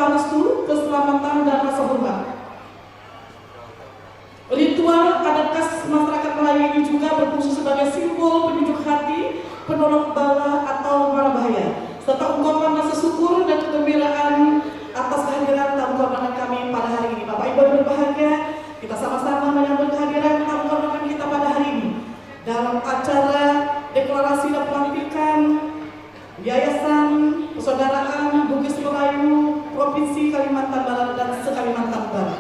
doa restu, keselamatan, dan rasa hormat. Ritual adat khas masyarakat Melayu ini juga berfungsi sebagai simbol penunjuk hati, penolak bala atau mara bahaya, serta ungkapan rasa syukur dan kegembiraan atas kehadiran tamu kehormatan kami pada hari ini. Bapak Ibu yang berbahagia, kita sama-sama menyambut kehadiran tamu kehormatan kita pada hari ini dalam acara deklarasi dan pelantikan Yayasan Persaudaraan Bugis Melayu Provinsi Kalimantan Barat dan se-Kalimantan Barat.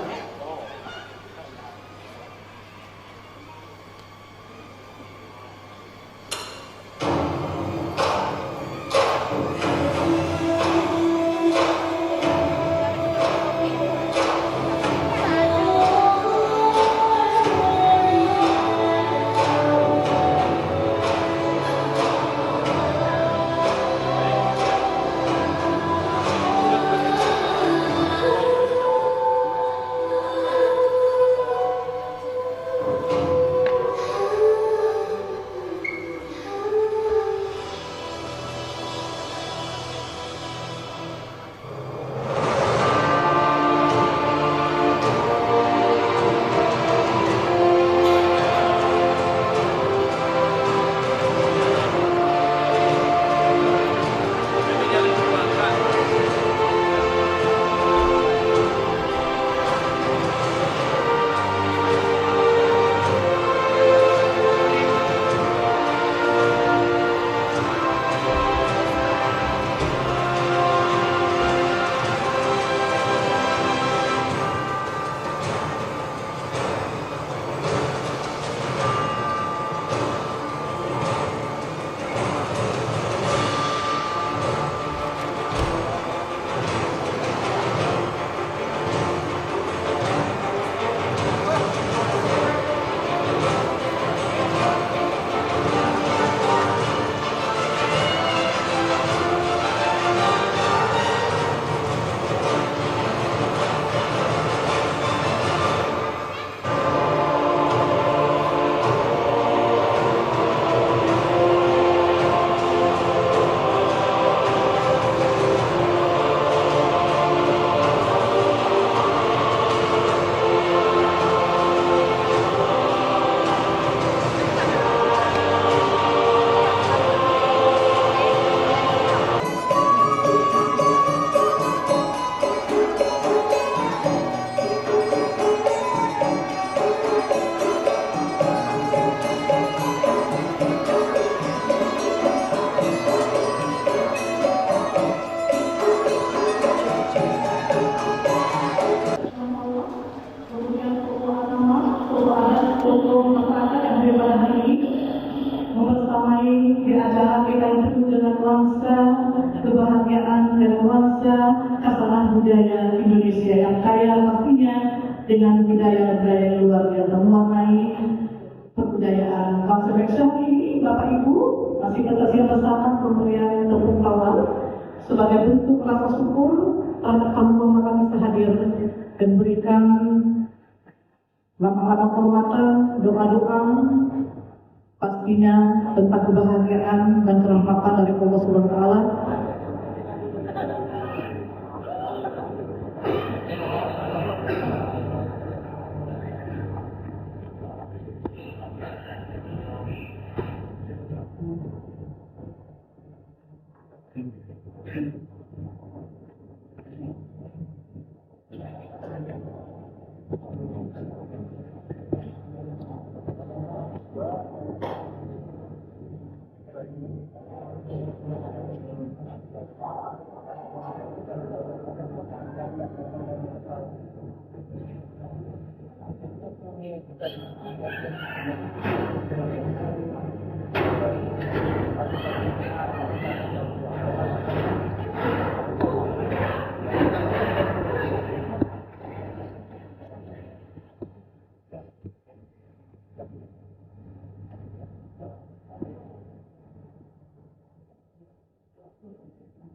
Membersamai di acara kita itu dengan nuansa kebahagiaan dan nuansa kasanah budaya Indonesia yang kaya pastinya dengan budaya-budaya yang luar biasa mewarnai kebudayaan bangsa Indonesia ini. Bapak Ibu masih kita bersama pemberian tepuk tangan sebagai bentuk rasa syukur terhadap tamu kehormatan yang hadir dan berikan lama-lama kehormatan, doa-doa pastinya tentang kebahagiaan dan kerahmatan dari Allah Subhanahu wa Ta'ala.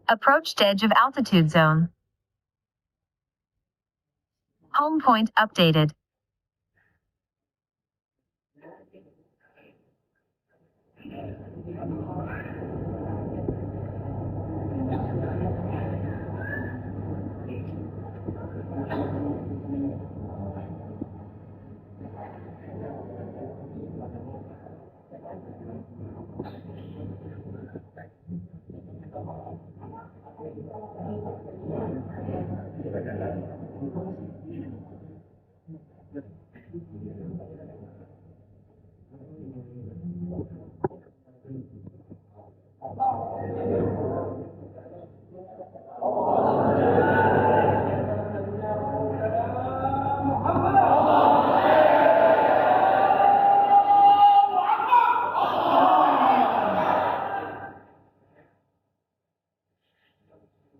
Approached edge of altitude zone. Home point updated.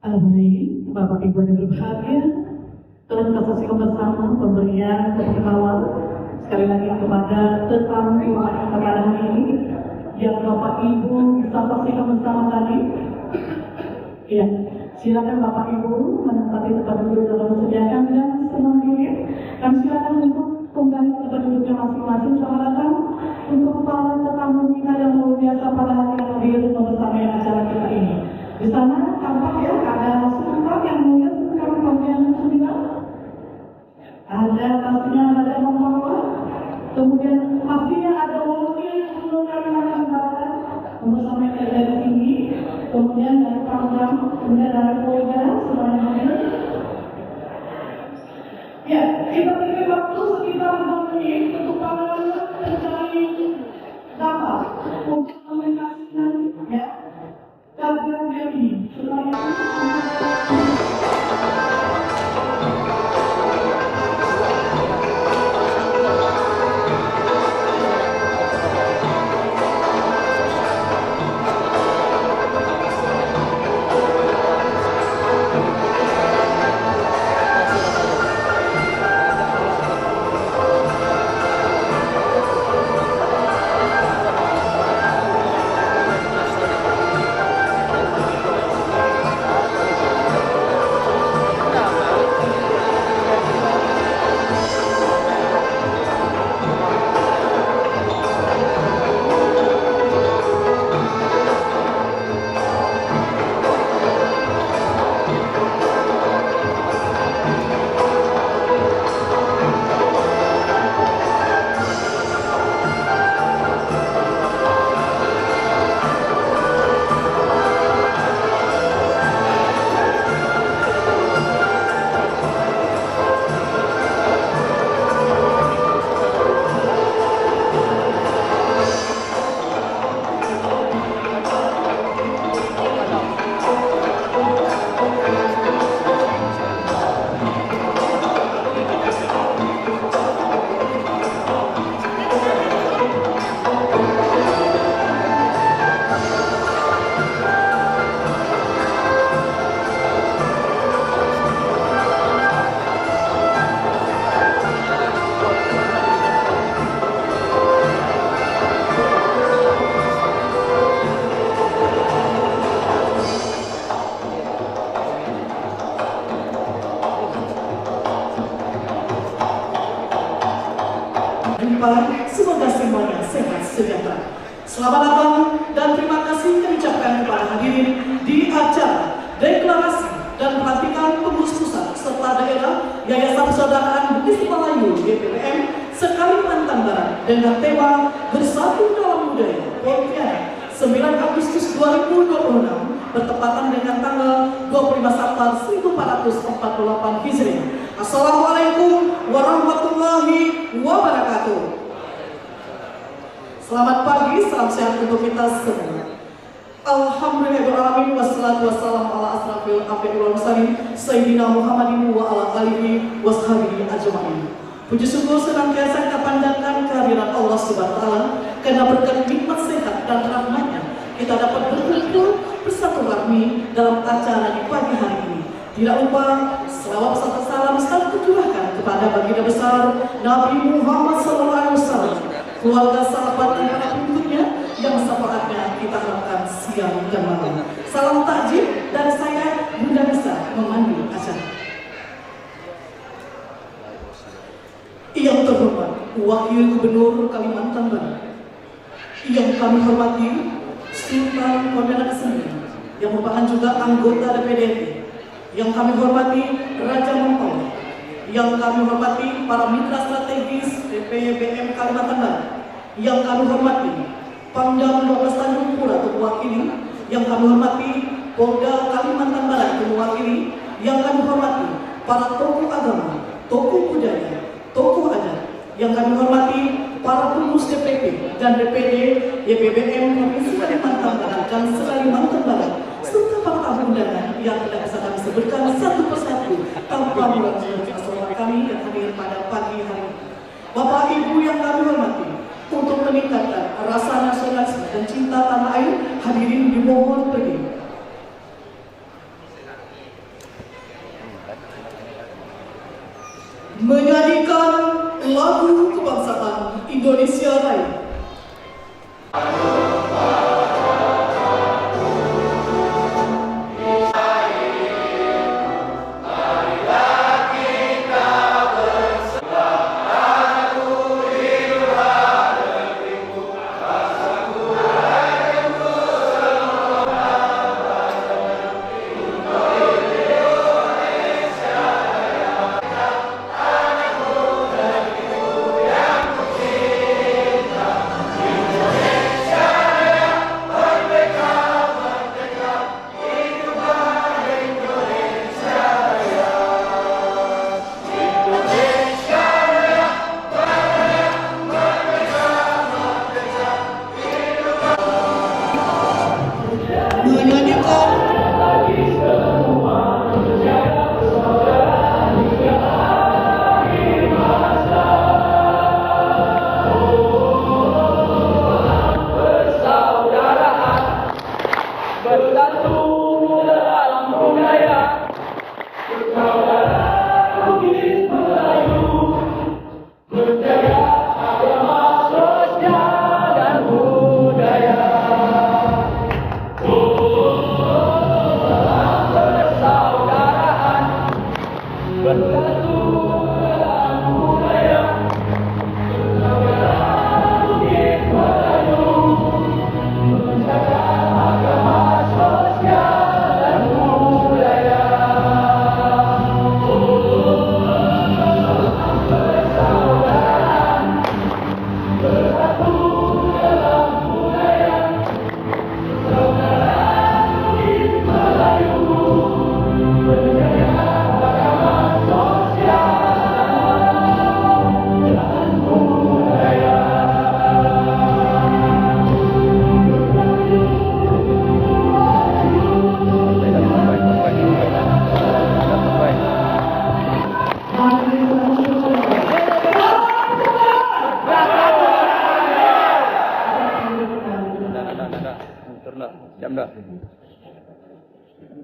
Baik, Bapak Ibu yang berbahagia, telah kita saksikan bersama pemberian pemberitahuan sekali lagi kepada tetamu yang pada hari ini yang Bapak Ibu bisa saksikan bersama tadi. Ya, silakan Bapak Ibu menempati tempat duduk dalam disediakan dan senang diri. Dan silakan untuk kembali ke tempat duduknya masing-masing. Selamat datang untuk para tetamu kita yang luar biasa pada hari yang hadir bersama acara kita ini. Di sana tampak ya ada sebentar yang mulia sekarang bagian sembilan. Ada pastinya ada membawa. Kemudian pastinya ada wakil yang belum kami bersama dari sini. Kemudian dari program, kemudian dari Polda semuanya hadir. Ya, kita beri waktu sekitar 2 menit untuk para pencari data untuk komunikasikan ya. Kajian ini setelah itu semoga semuanya sehat sejahtera. Selamat datang dan terima kasih kami ucapkan kepada hadirin di acara deklarasi dan pelantikan pengurus pusat serta daerah Yayasan Persaudaraan Bukit Melayu YPBM Sekalimantan Barat dengan tema Bersatu dalam Budaya Pontianak 9 Agustus 2026 bertepatan dengan tanggal 25 Sapar 1448 Hijriah. Assalamualaikum warahmatullahi wabarakatuh. Selamat pagi, salam sehat untuk kita semua. Alhamdulillahirrahmanirrahim, wassalatu wassalamu ala asrafil anbiya'i wal mursalin Sayyidina Muhammadin wa ala alihi washabihi ajma'in. Puji syukur senantiasa kita panjatkan kehadiran Allah Subhanahu wa taala karena berkat nikmat sehat dan rahmatnya kita dapat berkumpul bersatu rahmi dalam acara di pagi hari ini. Tidak lupa selawat serta salam selalu tercurahkan kepada baginda besar Nabi Muhammad SAW, keluarga, sahabat dan para pengikutnya yang syafaatnya kita harapkan siang dan malam. Salam takjil dari saya Bunda Nisa memandu acara. Yang terhormat Wakil Gubernur Kalimantan Barat, yang kami hormati Sultan Pontianak IX, yang merupakan juga anggota DPD, yang kami hormati Raja Mempawah, yang kami hormati para mitra strategis DPBM Kalimantan Barat, yang kami hormati Pangdam 12 Tanjung Pura untuk mewakili, yang kami hormati Polda Kalimantan Barat untuk mewakili, yang kami hormati para tokoh agama, tokoh budaya, tokoh adat, yang kami hormati para pengurus DPP dan DPD YPBM Provinsi Kalimantan Barat dan Kalimantan Barat, serta para tamu undangan yang tidak bisa kami sebutkan satu persatu tanpa mengurangi asal kami yang hadir pada pagi hari ini. Bapak Ibu yang kami hormati, untuk meningkatkan rasa nasionalisme dan cinta tanah air, hadirin dimohon berdiri. Menyanyikan lagu kebangsaan Indonesia Raya.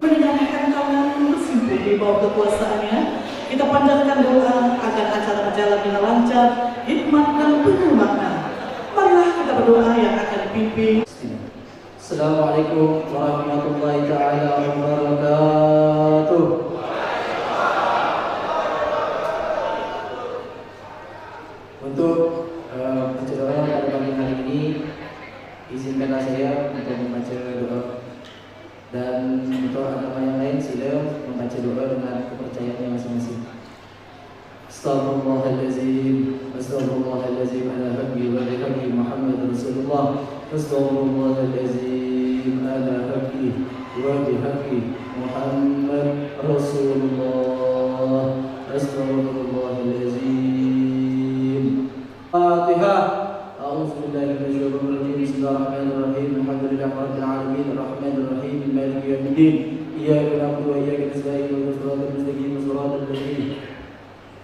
Mendengarkan kawan bersimpul di bawah kekuasaannya, kita panjatkan doa agar acara berjalan dengan lancar, hikmat dan penuh makna. Marilah kita berdoa yang akan dipimpin. Assalamualaikum warahmatullahi taala wabarakatuh. Untuk acara pada pagi hari ini, izinkanlah saya untuk membaca doa. Dan untuk agama yang lain sila membaca doa dengan kepercayaannya masing-masing. Astaghfirullahaladzim, astaghfirullahaladzim ala habbi wa habbi Muhammad Rasulullah. Astaghfirullahaladzim ala habbi wa habbi Muhammad Rasulullah. Astaghfirullahaladzim. Fatihah. A'udzu billahi minasyaitonir rajim. Bismillahirrahmanirrahim. Alhamdulillahi rabbil alamin, arrahmanir rahim, maliki yaumiddin. Iyyaka na'budu wa iyyaka nasta'in. Ihdinas siratal mustaqim, siratal ladzina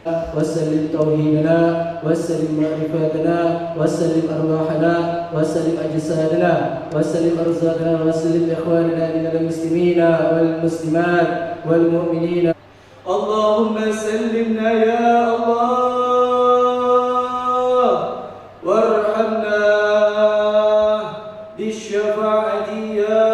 وسلم توحيدنا وسلم معرفتنا وسلم أرواحنا وسلم أجسادنا وسلم أرزاقنا وسلم إخواننا من المسلمين والمسلمات والمؤمنين. اللهم سلمنا يا الله وارحمنا بالشفاعة يا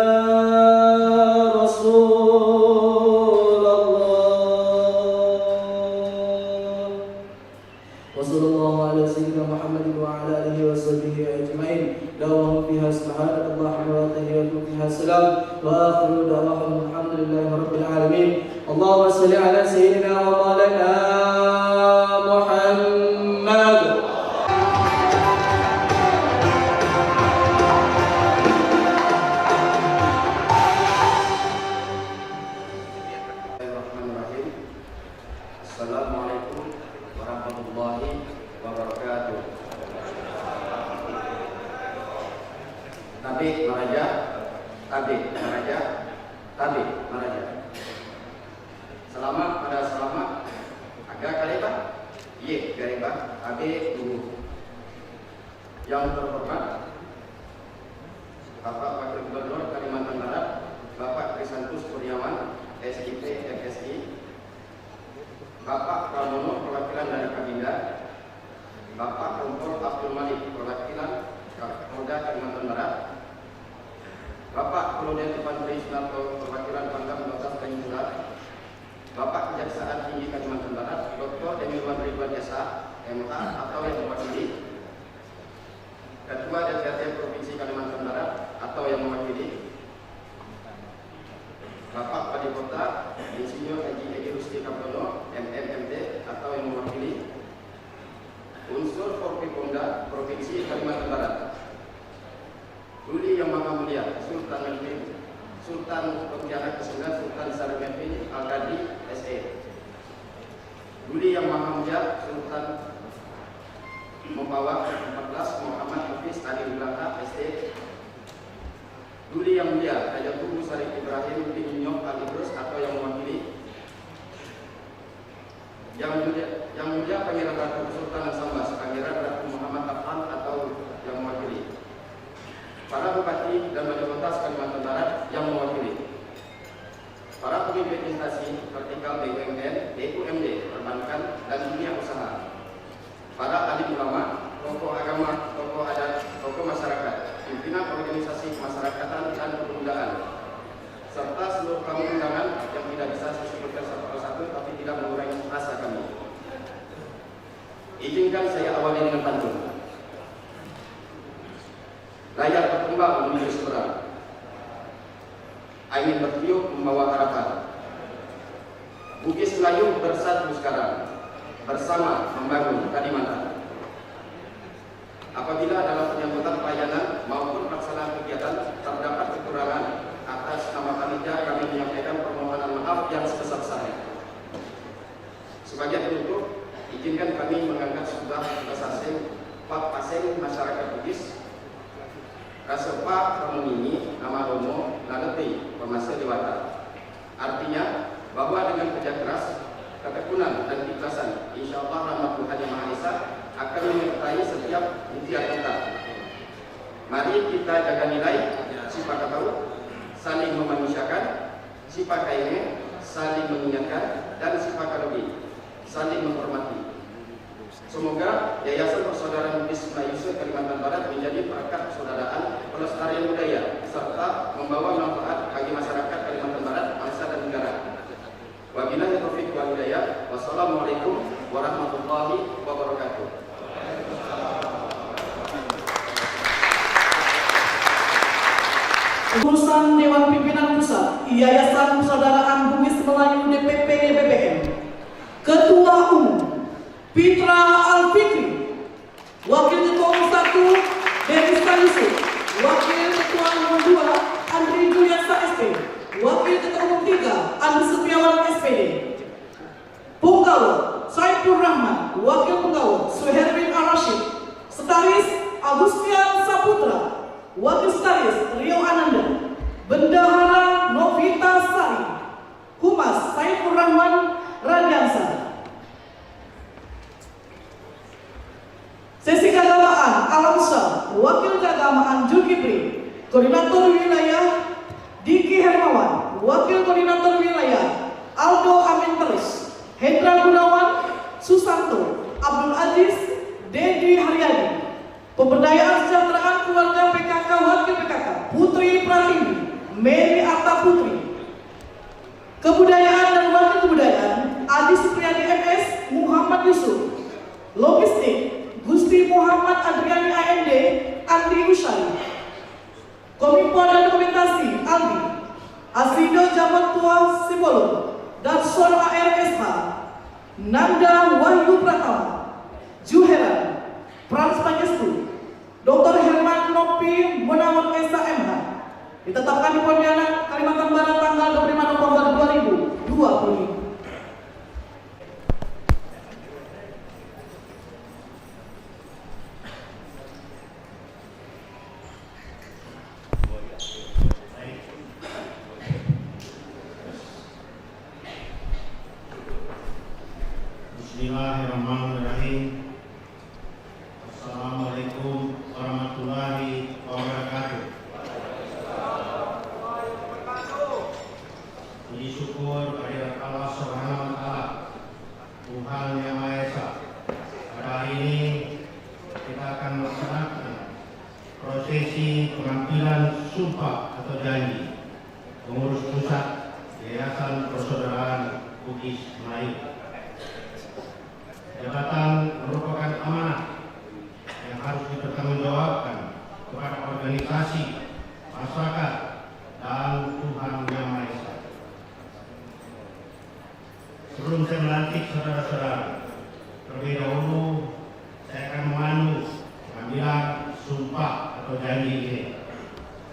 وآخر دعواهم الحمد لله رب العالمين. اللهم صل على سيدنا ومولانا محمد. Maraja, AB Maraja, AB Maraja. Selama pada selama agak kareba, ye kareba, AB dulu. Yang terhormat Bapak Wakil Gubernur Kalimantan Barat, Bapak Krisantus Kurniawan, SIP FSI, Bapak Pramono perwakilan dari Kabinda, Bapak Kompol Abdul Malik perwakilan Polda Kalimantan Barat, Bapak Kolonel Infanteri Sunarto perwakilan Pangdam 12 Tanjung Pinang, Bapak Kejaksaan Tinggi Kalimantan Barat, Dr. Demirwan Ridwan Yasa, MH atau yang mewakili, Ketua DPRD Provinsi Kalimantan Barat atau yang mewakili, Bapak Wali Kota Insinyur Haji Edi Rusti Kapdono, MMMD atau yang mewakili, unsur Forkopimda Provinsi Kalimantan Barat, Duli Yang Maha Mulia Sultan Melvin Sultan Pontianak ke-9 Sultan Syarif Melvin Al-Qadri SE, Duli Yang Maha Mulia Sultan Membawa 14 Muhammad Hafiz Ali Ulata SE, Duli Yang Mulia Raja Tugu Syarif Ibrahim bin Nyok Al-Idrus atau yang mewakili, Yang Mulia Pangeran Ratu Sultan Sambas Pangeran Ratu Muhammad Afan atau yang mewakili, para bupati dan wali kota Kalimantan Barat yang mewakili, para pemimpin instansi vertikal BUMN, BUMD, perbankan dan dunia usaha, para alim ulama, tokoh agama, tokoh adat, tokoh masyarakat, pimpinan organisasi kemasyarakatan dan kepemudaan, serta seluruh tamu undangan yang tidak bisa saya sebutkan satu persatu tapi tidak mengurangi rasa kami. Izinkan saya awali dengan pantun. Layar berkembang menuju seberang, angin bertiup membawa harapan, Bugis Melayu bersatu sekarang, bersama membangun Kalimantan. Apabila dalam penyambutan pelayanan maupun pelaksanaan kegiatan terdapat kekurangan, atas nama panitia kami menyampaikan permohonan maaf yang sebesar-besarnya. Sebagai penutup, izinkan kami mengangkat sebuah pasasing Pak Paseng masyarakat Bugis, Kasepa Romonini nama Romo Naleti Pemasa Dewata. Artinya bahwa dengan kerja keras, ketekunan dan keikhlasan, insya Allah rahmat Tuhan Yang Maha Esa akan menyertai setiap ikhtiar kita. Mari kita jaga nilai sifat tahu, saling memanusiakan, sifat kainnya, saling mengingatkan, dan sifat lebih, saling menghormati. Semoga Yayasan Persaudaraan Bugis Melayu Kalimantan Barat menjadi perekat persaudaraan, pelestarian budaya, serta membawa manfaat bagi masyarakat Kalimantan Barat, bangsa dan negara. Wabillahi taufiq wal hidayah. Wassalamualaikum warahmatullahi wabarakatuh. Urusan Dewan Pimpinan Pusat Yayasan Persaudaraan Bugis Melayu DPP BBM, Ketua Umum Fitra Al-Fikri, Wakil Ketua Umum 1 Denis Yusuf, Wakil Ketua Umum 2 Andri Juliansa SP, Wakil Ketua Umum 3 Andri Setiawan SPD, Punggawa Saiful Rahman, Wakil Punggawa Suherwin Ar-Rashid, Sekretaris Agustian Saputra, Wakil Sekretaris Rio Ananda, Bendahara Novita Sari, Humas Saiful Rahman Radiansa. Sesi keagamaan Al-Ansar, Wakil Keagamaan Zulkifli, Koordinator Wilayah Diki Hermawan, Wakil Koordinator Wilayah Aldo Amin Teris, Hendra Gunawan Susanto, Abdul Aziz Dedi Haryadi. Pemberdayaan Kesejahteraan Keluarga PKK Wakil PKK Putri Pratiwi, Mary Arta Putri. Kebudayaan dan Wakil Kebudayaan Adi Supriyadi MS, Muhammad Yusuf. Logistik Gusti Muhammad Adriani AMD, Andi Ushari. Kominfo dan Dokumentasi Aldi Asrido Jabat Tua Sibolon dan Son ARSH, Nanda Wahyu Pratama, Juheran, Frans Pangestu, Dr. Herman Nopi Munawar Esa MH. Ditetapkan di Pontianak, Kalimantan Barat tanggal 25 November 2020. dan sumpah atau janji pengurus pusat Yayasan Persaudaraan Bugis Melayu. Jabatan merupakan amanah yang harus dipertanggungjawabkan kepada organisasi, masyarakat, dan Tuhan Yang Maha Esa. Sebelum saya melantik saudara-saudara, terlebih dahulu saya akan mengambil sumpah atau janji ini.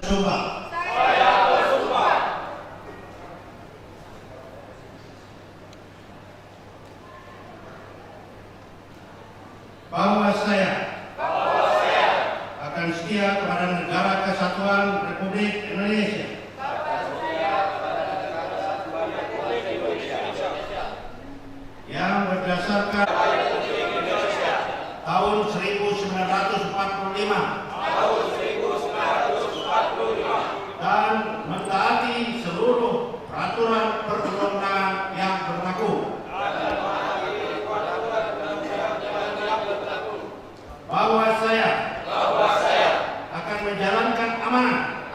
Sumpah. Saya bersumpah. Bahwa saya akan setia kepada Negara Kesatuan Republik Indonesia. Yang berdasarkan tahun 1945 dan mentaati seluruh peraturan perundang-undangan yang berlaku. Bahwa saya akan menjalankan amanah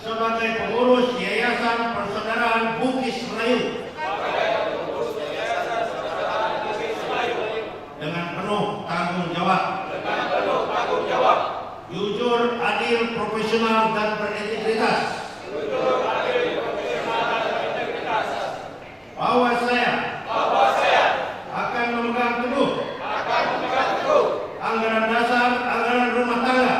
sebagai pengurus Yayasan Persaudaraan Bugis Melayu dengan penuh tanggung jawab, jujur, adil, profesional, dan berintegritas. Bahwa saya akan memegang teguh anggaran dasar, anggaran rumah tangga,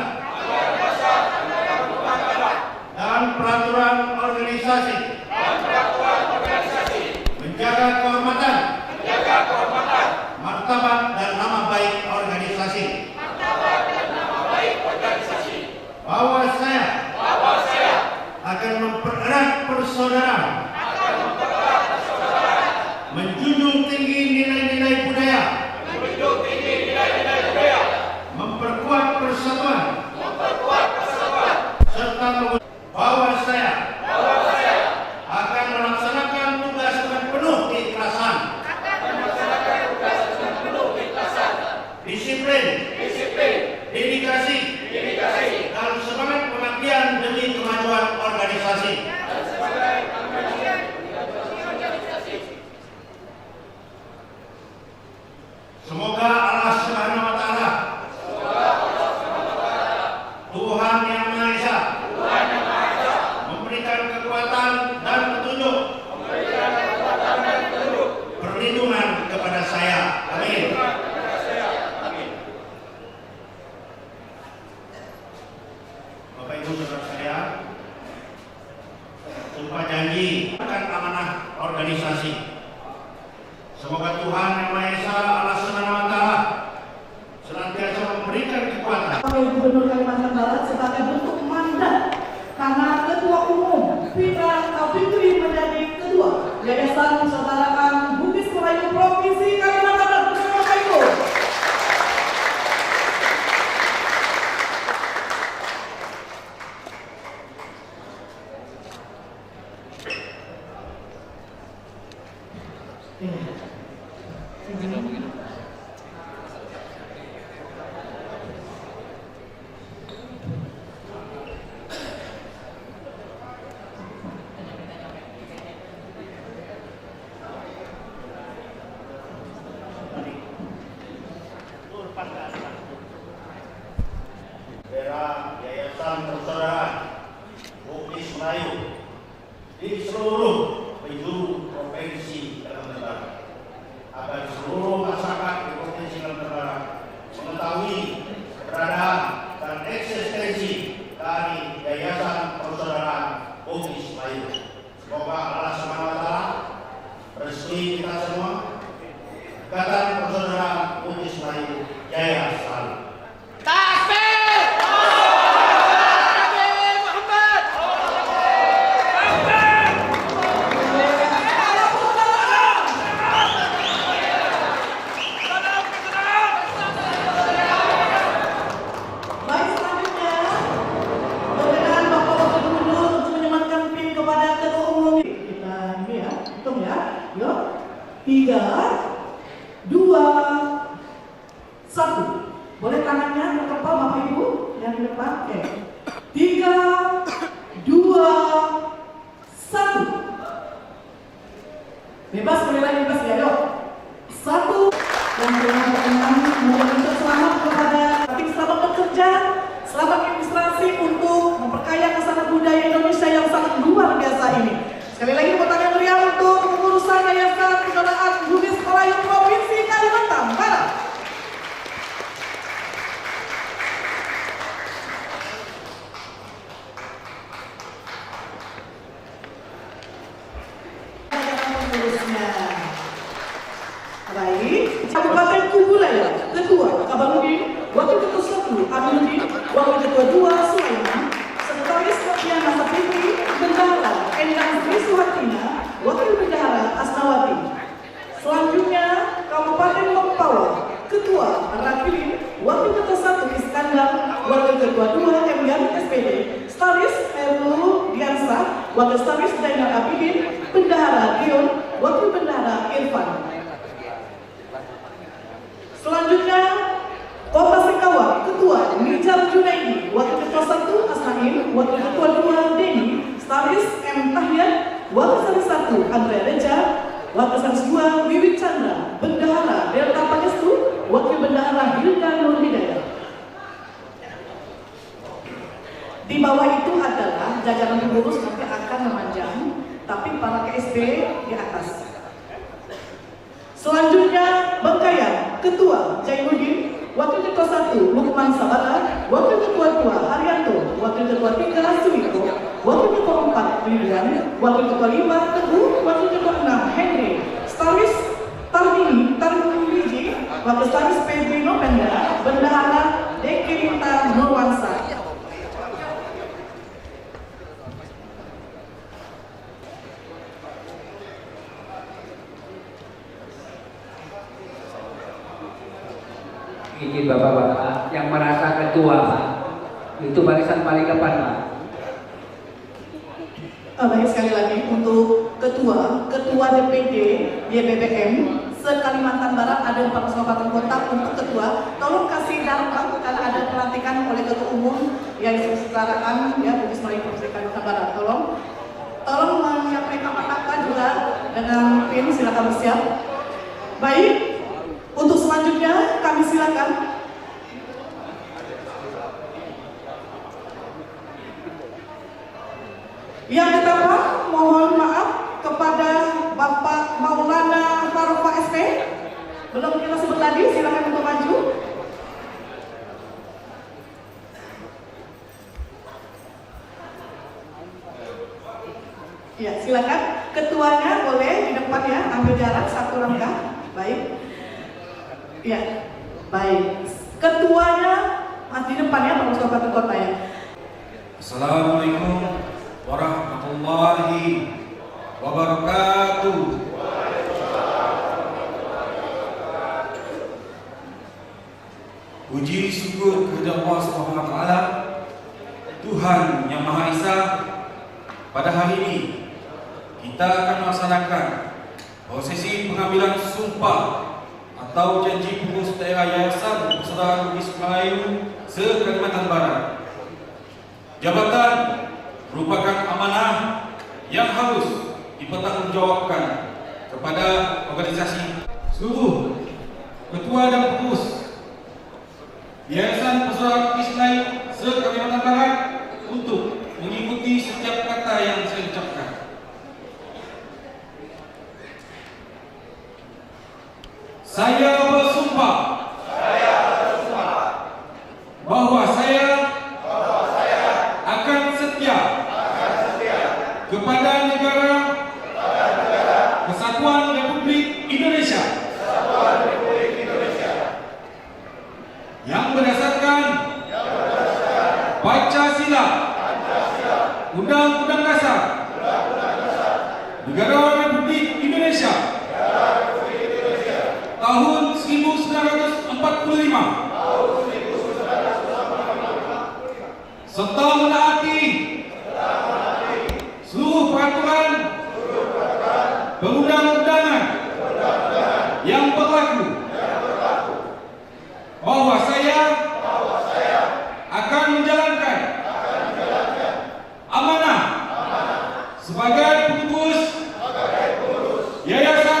dan peraturan organisasi, menjaga kehormatan, martabat, dan nama baik organisasi. Bahwa saya akan mempererat persaudaraan, menjunjung tinggi nilai-nilai budaya, memperkuat persatuan, serta bahwa saya akan melaksanakan tugas dengan penuh keikhlasan, disiplin, dedikasi, dan semangat pengabdian demi kemajuan organisasi. Semoga Allah Subhanahu wa Ta'ala, Tuhan Yang Maha Esa, memberikan kekuatan dan petunjuk, perlindungan kepada saya. Amin. Bapak Ibu saudara saya, sumpah janji akan amanah organisasi. Semoga Tuhan Yang Maha Esa, Allah Subhanahu wa Ta'ala, senantiasa memberikan kekuatan. Wakil Gubernur Kalimantan Barat sebagai bentuk mandat karena Ketua Umum Fitri menjadi Ketua Yayasan Persaudaraan Bugis Melayu Provinsi Kalimantan Barat. Bersama Bapak Ibu. Bendera Yayasan Persaudaraan Bugis Melayu di seluruh penjuru provinsi Kalimantan Barat, agar seluruh masyarakat di provinsi Kalimantan Barat mengetahui keberadaan dan eksistensi dari Yayasan Persaudaraan Bugis Melayu. Semoga Allah Subhanahu wa Ta'ala merestui kita semua. Ikatan Persaudaraan Bugis Melayu jaya selalu. Baik, selanjutnya perkenaan Bapak Wakil Gubernur untuk menyematkan PIN kepada Ketua Umum. Kita ini ya, hitung ya. Yuk, 3, 2, 1. Boleh tangannya ke kepala Bapak Ibu yang di depan. Oke. Bebas, boleh lagi bebas ya, yuk. Satu. Dan dengan perkenalan mengucapkan selamat kepada tim selamat bekerja, selamat administrasi untuk memperkaya kesana budaya Indonesia yang sangat luar biasa ini. Sekali lagi tepuk tangan meriah untuk pengurusan Yayasan Persaudaraan Bugis Melayu Provinsi Kalimantan Barat. Baik, Kabupaten Kuburaya, Ketua Kabaludin, Wakil Ketua 1 Aminuddin, Wakil Ketua 2 Sulaiman, Sekretaris Noviana Sapitri, Bendahara Endang Sri Suhatina, Wakil Bendahara Asnawati. Selanjutnya Kabupaten Mempawah, Ketua Rakilin, Wakil Ketua 1 Iskandar, Wakil Ketua 2 Emyan SPD, Staris Herul Diansah, Wakil Staris Zainal Abidin, Bendahara Dion, Wakil Bendahara Irfan. Selanjutnya, Kota Singkawang, Ketua Mijar Junaidi, Wakil Ketua 1 Asnain, Wakil Ketua 2 Denny, Staris M. Tahyat, Wakil Staris 1 Andrea Reja, Wakil Staris 2 Wiwit Chandra, Bendahara Delta Pangestu, Wakil Bendahara Hilda Nur Hidayat. Di bawah itu adalah jajaran pengurus, nanti akan memanjang, tapi para KSP di atas. Selanjutnya Bengkayang, Ketua Jainuddin, Wakil Ketua 1 Lukman Sabara, Wakil Ketua 2 Haryanto, Wakil Ketua 3 Suwiko, Wakil Ketua 4 Lilian, Wakil Ketua 5 Teguh, Wakil Ketua 6 Henry, Staris Tarmiji, Wakil Staris Pedrino Penda, Bendahara Dekirinta Nurwansa. Ini bapak-bapak yang merasa ketua, Pak, itu barisan paling depan, Pak. Baik, sekali lagi untuk ketua DPD YBBM se-Kalimantan Barat ada 4 kabupaten kota. Untuk ketua, tolong kasih data karena ada pelantikan oleh ketua umum yang diselenggarakan ya Bugis Melayu Provinsi Kalimantan Barat. Tolong menyampaikan kata juga dengan PIN, silakan bersiap. Baik. Untuk selanjutnya kami silakan. Yang pertama, mohon maaf kepada Bapak Maulana Farofa SP. Belum kita sebut tadi, silakan untuk maju. Ya, silakan. Ketuanya boleh di depan ya, ambil jarak 1 langkah. Baik. Ya, baik. Ketuanya di depannya Pak Kabupaten Kota ya. Assalamualaikum warahmatullahi wabarakatuh. Puji syukur kepada Allah Subhanahu wa taala, Tuhan yang Maha Esa. Pada hari ini kita akan melaksanakan prosesi pengambilan sumpah atau janji pengurus daerah Yayasan Persaudaraan Bugis Melayu se-Kalimantan Barat. Jabatan merupakan amanah yang harus dipertanggungjawabkan kepada organisasi. Seluruh ketua dan pengurus Yayasan Persaudaraan Bugis Melayu se-Kalimantan Barat untuk mengikuti setiap kata yang saya ucapkan. Saya bersumpah bahwa saya akan setia kepada negara Kesatuan Republik Indonesia yang berdasarkan Pancasila, Undang-Undang Dasar Negara Republik Indonesia tahun 1945 serta menaati seluruh peraturan perundang-undangan yang berlaku, bahwa saya akan menjalankan amanah sebagai pengurus Yayasan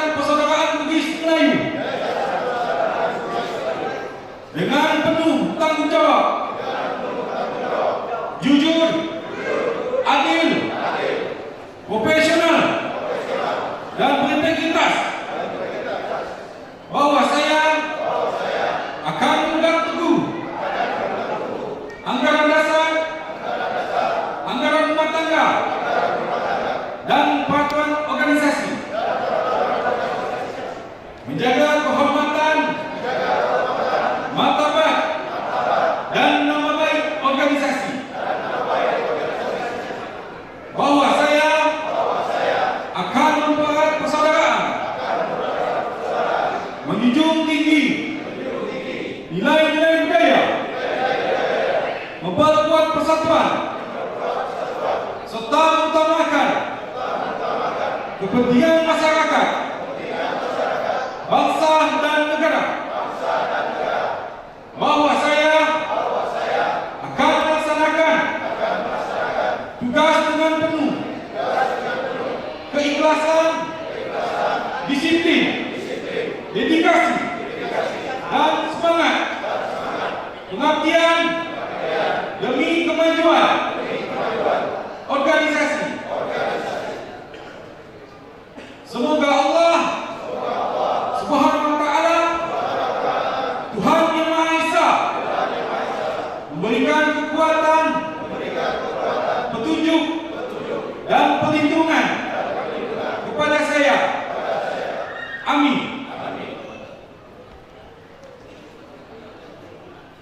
kepentingan masyarakat, bangsa dan negara, bahwa saya akan melaksanakan tugas dengan penuh keikhlasan, disiplin, dedikasi, dan semangat pengabdian demi kemajuan organisasi. Semoga Allah Subhanahu wa Ta'ala, Tuhan Yang Maha Esa, memberikan kekuatan, petunjuk, dan perlindungan kepada saya. Amin.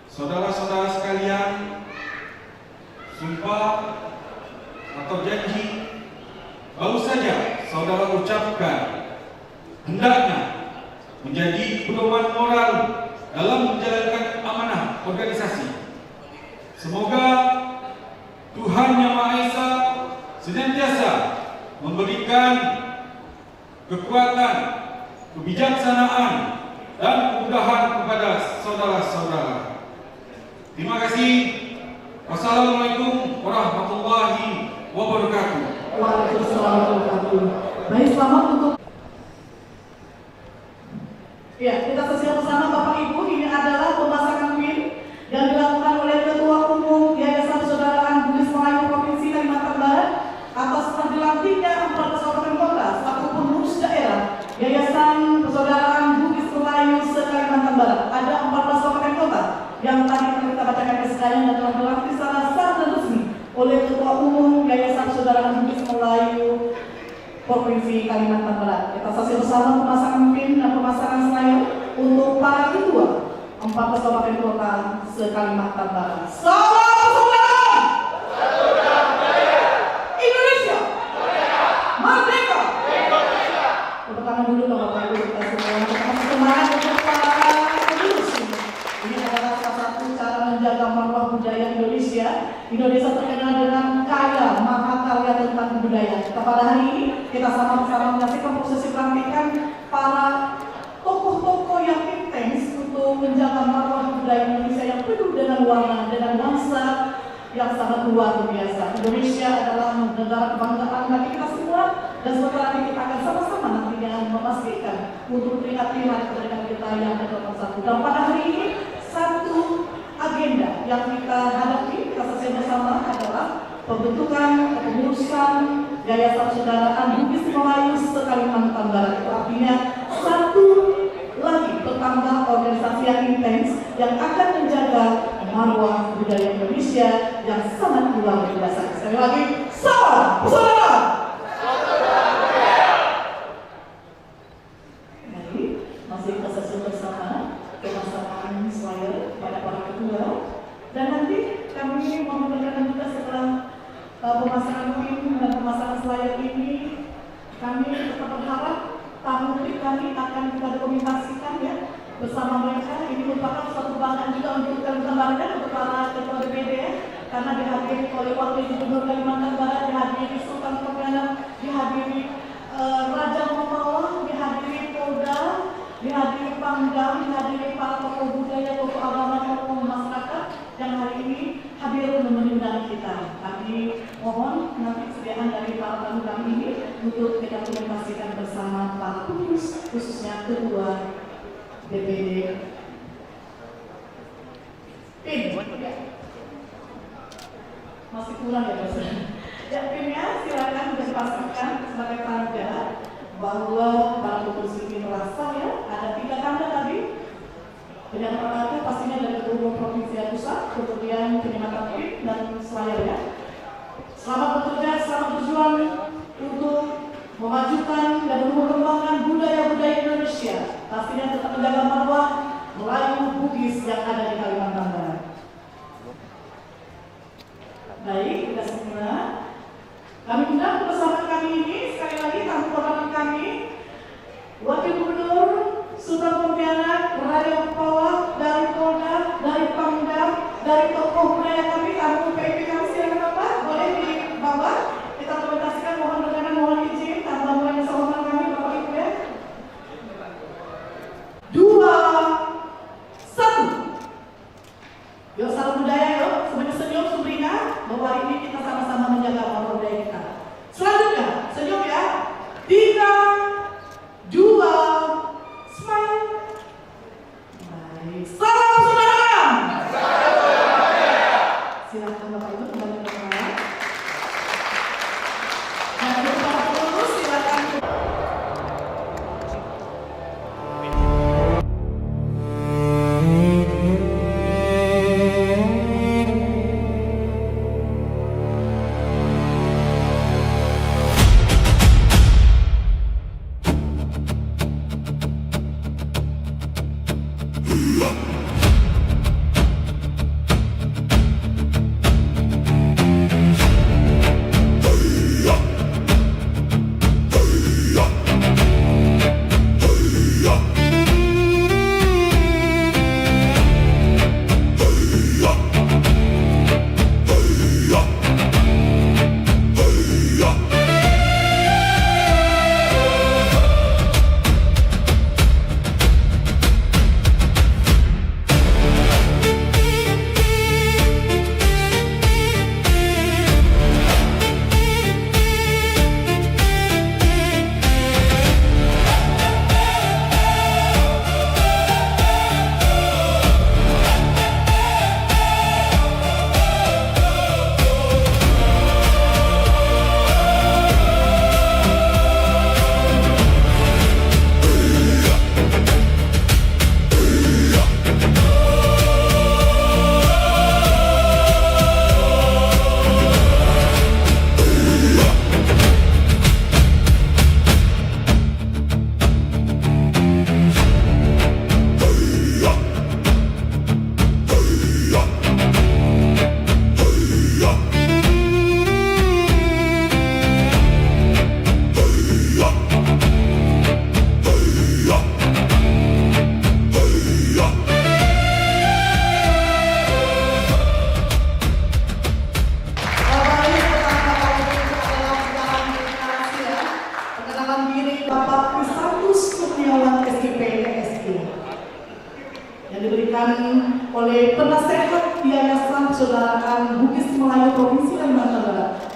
Saudara-saudara sekalian, sumpah atau janji baru saja saudara ucapkan hendaknya menjadi pedoman moral dalam menjalankan amanah organisasi. Semoga Tuhan Yang Maha Esa senantiasa memberikan kekuatan, kebijaksanaan, dan kemudahan kepada saudara-saudara. Terima kasih. Wassalamualaikum warahmatullahi wabarakatuh. Waalaikumsalam warahmatullahi wabarakatuh. Baik, selamat untuk ya, kita saksikan bersama Bapak Ibu. Ini adalah pemasangan PIN yang dilakukan oleh Ketua Umum Yayasan Persaudaraan Bugis Melayu Provinsi Kalimantan Barat atas dilantiknya 14 kabupaten kota selaku pengurus daerah Yayasan Persaudaraan Bugis Melayu se-Kalimantan Barat. Ada 14 kabupaten kota yang tadi kita bacakan sekalian dan telah dilantik secara sah dan resmi oleh Ketua Umum Yayasan Persaudaraan Bugis Melayu Provinsi Kalimantan Barat. Kita saksikan bersama pemasangan PIN dan pemasangan selayar untuk para ketua 14 kabupaten kota se-Kalimantan Barat. Salam persaudaraan! Indonesia! Merdeka! Tepuk tangan dulu dong Bapak Ibu kita semua. Kita semangat untuk para penerus. Ini adalah salah satu cara menjaga marwah budaya Indonesia. Indonesia terkenal dengan kaya mahakarya tentang budaya. Pada hari ini kita sama-sama menyaksikan prosesi pelantikan para tokoh-tokoh yang intens untuk menjaga marwah budaya Indonesia yang penuh dengan warna, dengan nuansa yang sangat luar biasa. Indonesia adalah negara kebanggaan bagi kita semua, dan sebentar lagi kita akan sama-sama nantinya memastikan untuk memperingati hari kemerdekaan kita yang ke-21. Dan pada hari ini satu agenda yang kita hadapi, kita saksikan bersama adalah pembentukan kepengurusan Yayasan Persaudaraan Bugis Melayu se-Kalimantan Barat. Itu artinya satu lagi bertambah organisasi yang intens yang akan menjaga marwah budaya Indonesia yang sangat luar biasa. Sekali lagi, salam persaudaraan. Mari masih kita saksikan bersama pemasangan selayar pada para ketua, dan nanti kami mau memberikan juga setelah pemasangan PIN dan pemasangan selayar ini, kami tetap berharap tahun kami akan kita dokumentasikan ya bersama mereka. Ini merupakan suatu kebanggaan juga untuk Kalimantan Barat, untuk para ketua DPD ya, karena dihadiri oleh Wakil Gubernur Kalimantan Barat, dihadiri Sultan Pontianak, dihadiri Raja Mempawah, dihadiri Polda, dihadiri Pangdam, dihadiri para tokoh budaya, tokoh agama, tokoh masyarakat yang hari ini hadir menemani kita. Kami mohon nanti kesediaan dari para tamu kami ini untuk kita dokumentasikan bersama para pengurus, khususnya ketua DPD PIN. Ya. Masih kurang ya Bos. Ya, PIN-nya silakan dipastikan sebagai tanda bahwa para pengurus ini merasa ya ada 3 tanda tadi. Yang pertama pastinya dari Ketua Provinsi Pusat, kemudian penyematan PIN dan selayarnya. Selamat bekerja, selamat berjuang untuk memajukan dan mengembangkan budaya-budaya Indonesia. Pastinya tetap menjaga marwah Melayu Bugis yang ada di Kalimantan Barat. Baik, kita semua. Kami undang bersama kami ini sekali lagi tamu kehormatan kami, Wakil Gubernur Sultan Pontianak, Raja Mempawah, dari Polda, dari Pangdam, dari tokoh budaya kami, tamu PIP kami. Silakan Bapak, boleh di bawah kita dokumentasikan, mohon berkenan, mohon izin, tanpa yang sama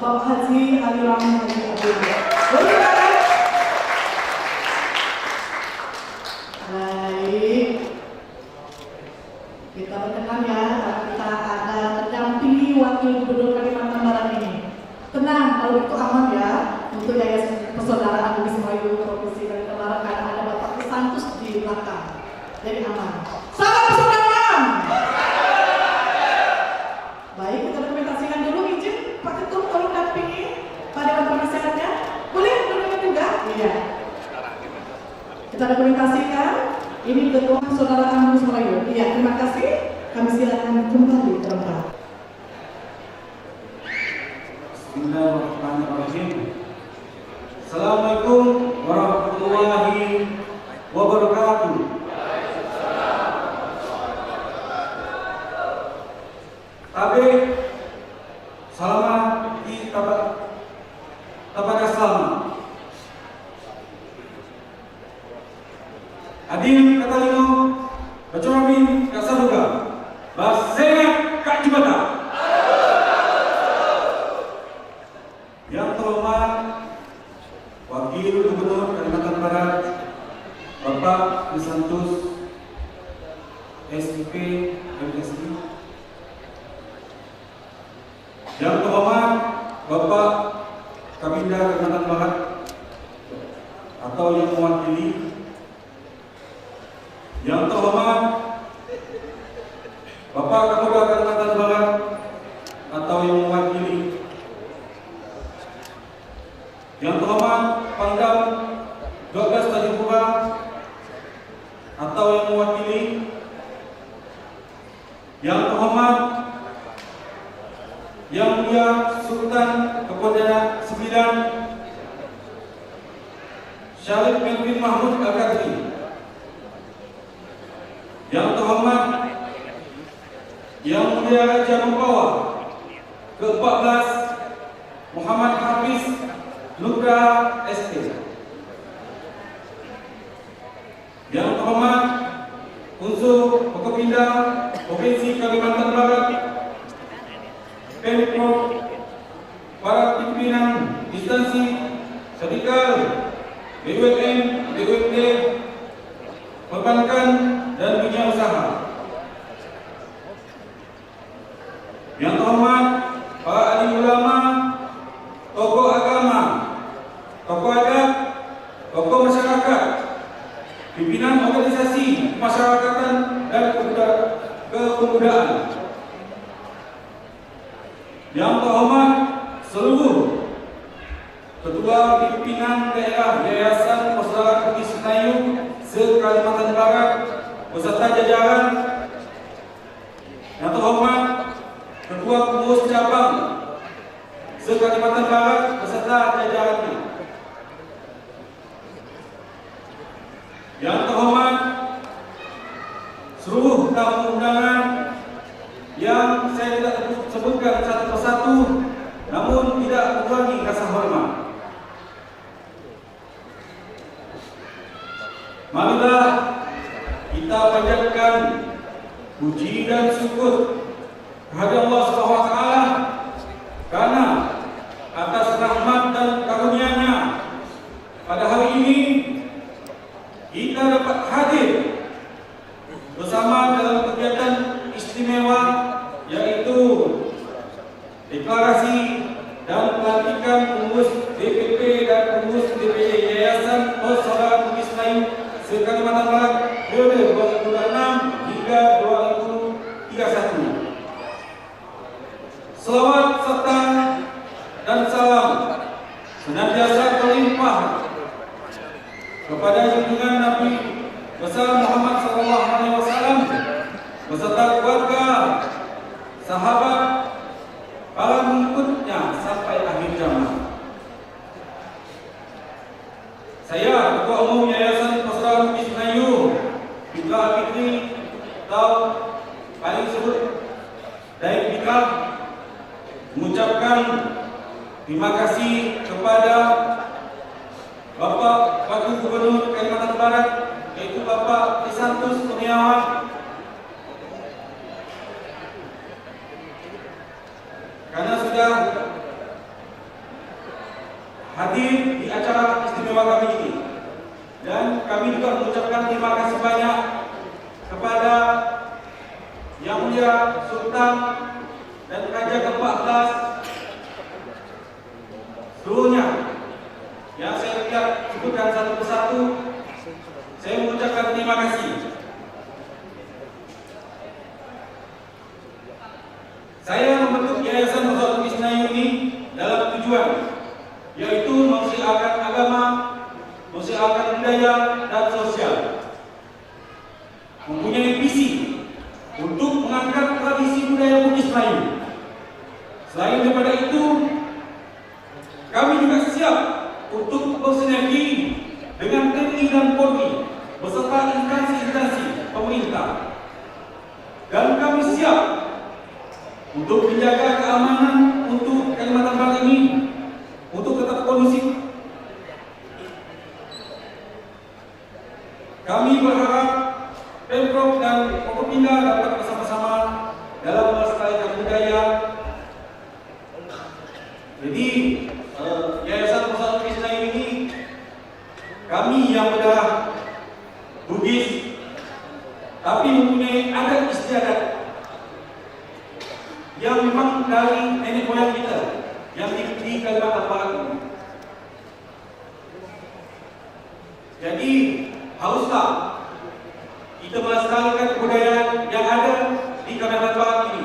Bapak Haji Ali Rahman Haji Abdullah. Boleh silakan. Baik. Kita berkenan ya, kita ada terdampingi Wakil Gubernur Kalimantan Barat ini. Tenang, kalau itu aman ya, untuk Yayasan Persaudaraan Bugis Melayu Provinsi Kalimantan Barat karena ada Bapak Santus di belakang. Jadi aman. Salam persaudaraan. Baik, kita dokumentasikan dulu, izin Pak Ketum tolong dampingi Pak Dewan Penasehatnya. Boleh duduknya juga? Iya. Kita dokumentasikan. Ini Ketua Persaudaraan Bugis Melayu. Iya, terima kasih. Kami silakan kembali ke tempat. Bismillahirrahmanirrahim. Assalamualaikum warahmatullahi wabarakatuh. Tabe salama di tabaga salama. Adil katalino bacuramin kasaduga. Basena kak jubata. Yang terhormat Wakil Gubernur Kalimantan Barat Bapak Santus SIP MSI. Yang terhormat Bapak Kabinda Kalimantan Barat atau yang mewakili. Yang terhormat Bapak Kapolda Kalimantan Barat atau yang mewakili. Yang terhormat Pangdam 12 Tanjung Pura atau yang mewakili. Yang terhormat Yang Mulia Sultan Kepontianak 9 Syarif Melvin Mahmud Al-Qadri. Yang terhormat Yang Mulia Raja Mempawah ke-14 Muhammad Hafiz Nugra ST. Yang terhormat unsur Forkopimda Provinsi Kalimantan Barat, Pemprov, para pimpinan instansi vertikal, BUMN, BUMD, perbankan dan dunia usaha. Yang terhormat para ahli ulama, tokoh agama, tokoh adat, tokoh masyarakat, pimpinan organisasi masyarakatan dan kepemudaan. Yang terhormat seluruh ketua pimpinan daerah Yayasan Persaudaraan Bugis Melayu se-Kalimantan Barat beserta jajaran. Yang terhormat ketua pengurus cabang se-Kalimantan Barat beserta jajarannya. Yang terhormat seluruh tamu undangan yang saya tidak sebutkan satu persatu, namun tidak mengurangi rasa hormat. Marilah kita panjatkan puji dan syukur kepada Allah SWT karena atas rahmat dan karunia-Nya pada hari ini kita dapat hadir bersama dalam kegiatan istimewa yaitu deklarasi dan pelantikan pengurus DPP dan pengurus DPD Yayasan Persaudaraan Bugis Melayu se-Kalimantan Barat periode 2006 hingga 2031. Selawat serta dan salam senantiasa terlimpah kepada junjungan Nabi besar Muhammad SAW beserta keluarga, sahabat, para pengikutnya sampai akhir zaman. Saya Ketua Umum Yayasan Persaudaraan Bugis Melayu Bika Al-Fikri atau paling sebut Daik Bika mengucapkan terima kasih kepada Bapak Wakil Gubernur Kalimantan Barat yaitu Bapak Santus Kurniawan karena sudah hadir di acara istimewa kami ini. Dan kami juga mengucapkan terima kasih banyak kepada Yang Mulia Sultan dan Raja ke-14 seluruhnya. Yang saya tidak sebutkan satu persatu, saya mengucapkan terima kasih. Saya membentuk Yayasan Persaudaraan Bugis Melayu ini dalam tujuan, yaitu mensiarkan agama, mensiarkan budaya dan sosial. Mempunyai visi untuk mengangkat tradisi budaya Bugis Melayu. Selain daripada itu, kami juga siap untuk bersinergi dengan TNI dan Polri beserta instansi-instansi pemerintah. Dan kami siap untuk menjaga keamanan untuk Kalimantan Barat ini untuk tetap kondusif. Kami berharap Pemprov dan Forkopimda dapat bersama-sama dalam melestarikan budaya. Jadi Yayasan Persaudaraan Bugis Melayu ini, kami yang berdarah Bugis tapi mempunyai adat istiadat yang memang dari nenek moyang kita yang di Kalimantan Barat ini. Jadi haruslah kita melestarikan kebudayaan yang ada di Kalimantan Barat ini.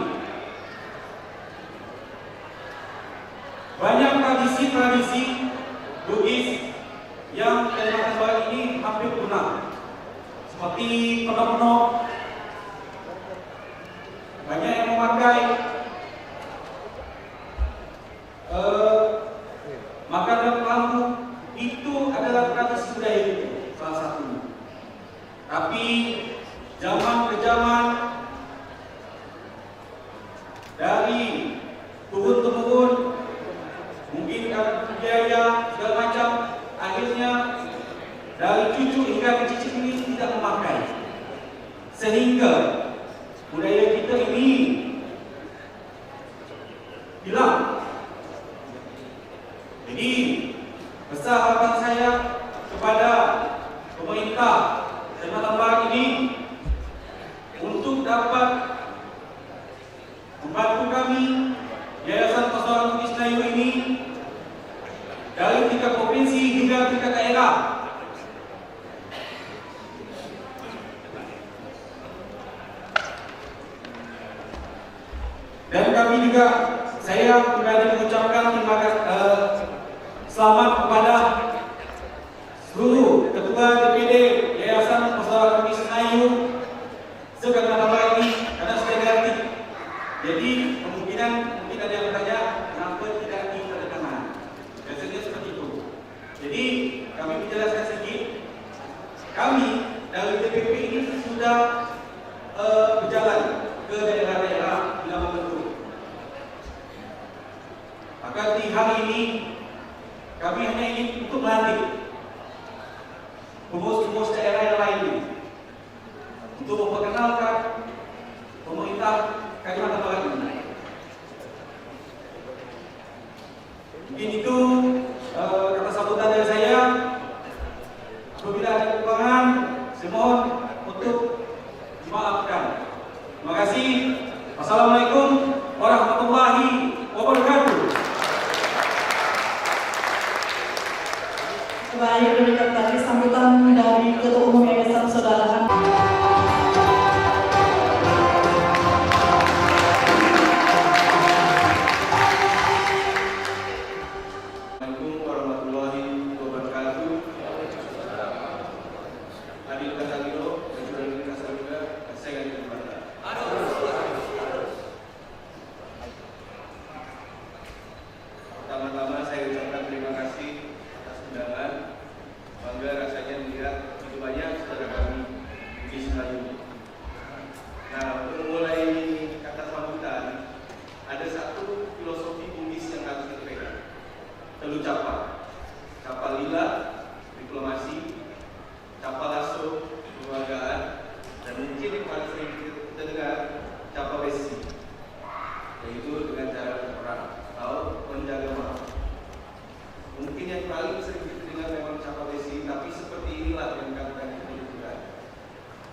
Banyak tradisi-tradisi Bugis yang Kalimantan Barat ini hampir punah, seperti penop-penop. Banyak yang memakai makanan lampu, itu adalah tradisi budaya itu salah satunya. Tapi zaman ke zaman, dari turun-temurun, mungkin karena biaya segala macam, akhirnya dari cucu hingga ke cicit ini tidak memakai, sehingga budaya kita ini hilang. Jadi besar harapan saya kepada pemerintah Kalimantan Barat ini untuk dapat membantu kami Yayasan Persaudaraan Bugis Melayu ini dari tingkat provinsi hingga tingkat daerah. Dan kami juga, saya pribadi mengucapkan terima kasih, selamat kepada seluruh ketua DPD Yayasan Persaudaraan Bugis Melayu se-Kalimantan Barat ini karena sudah dilantik. Jadi kemungkinan mungkin ada yang bertanya kenapa tidak ditandatangan. Biasanya seperti itu. Jadi kami menjelaskan sedikit. Kami dari DPP ini sudah berjalan ke daerah-daerah bila membentuk. Maka di hari ini kami hanya ingin untuk melantik pengurus-pengurus daerah yang lain ini untuk memperkenalkan pemerintah Kalimantan Barat ini. Mungkin itu kata sambutan dari saya. Apabila ada kekurangan, saya mohon untuk dimaafkan. Terima kasih. Wassalamualaikum warahmatullahi wabarakatuh. Baik, demikian tadi sambutan dari Ketua Umum Yayasan Persaudaraan. Assalamualaikum warahmatullahi wabarakatuh. Hadir Kasarino dan juga Kasarino, saya akan diperintah. Pertama-tama saya ucapkan terima kasih atas undangan. Bangga rasanya melihat begitu banyak saudara kami Bugis Melayu. Nah, untuk memulai kata sambutan, ada satu filosofi Bugis yang harus kita pegang. Telu capa, capa lila, diplomasi, capa lasso, kekeluargaan, dan mungkin yang paling sering kita dengar, capa besi, yaitu dengan cara berperang atau menjaga maaf. Mungkin yang paling sering dengan memang Capabesi, tapi seperti inilah yang akan kita lakukan.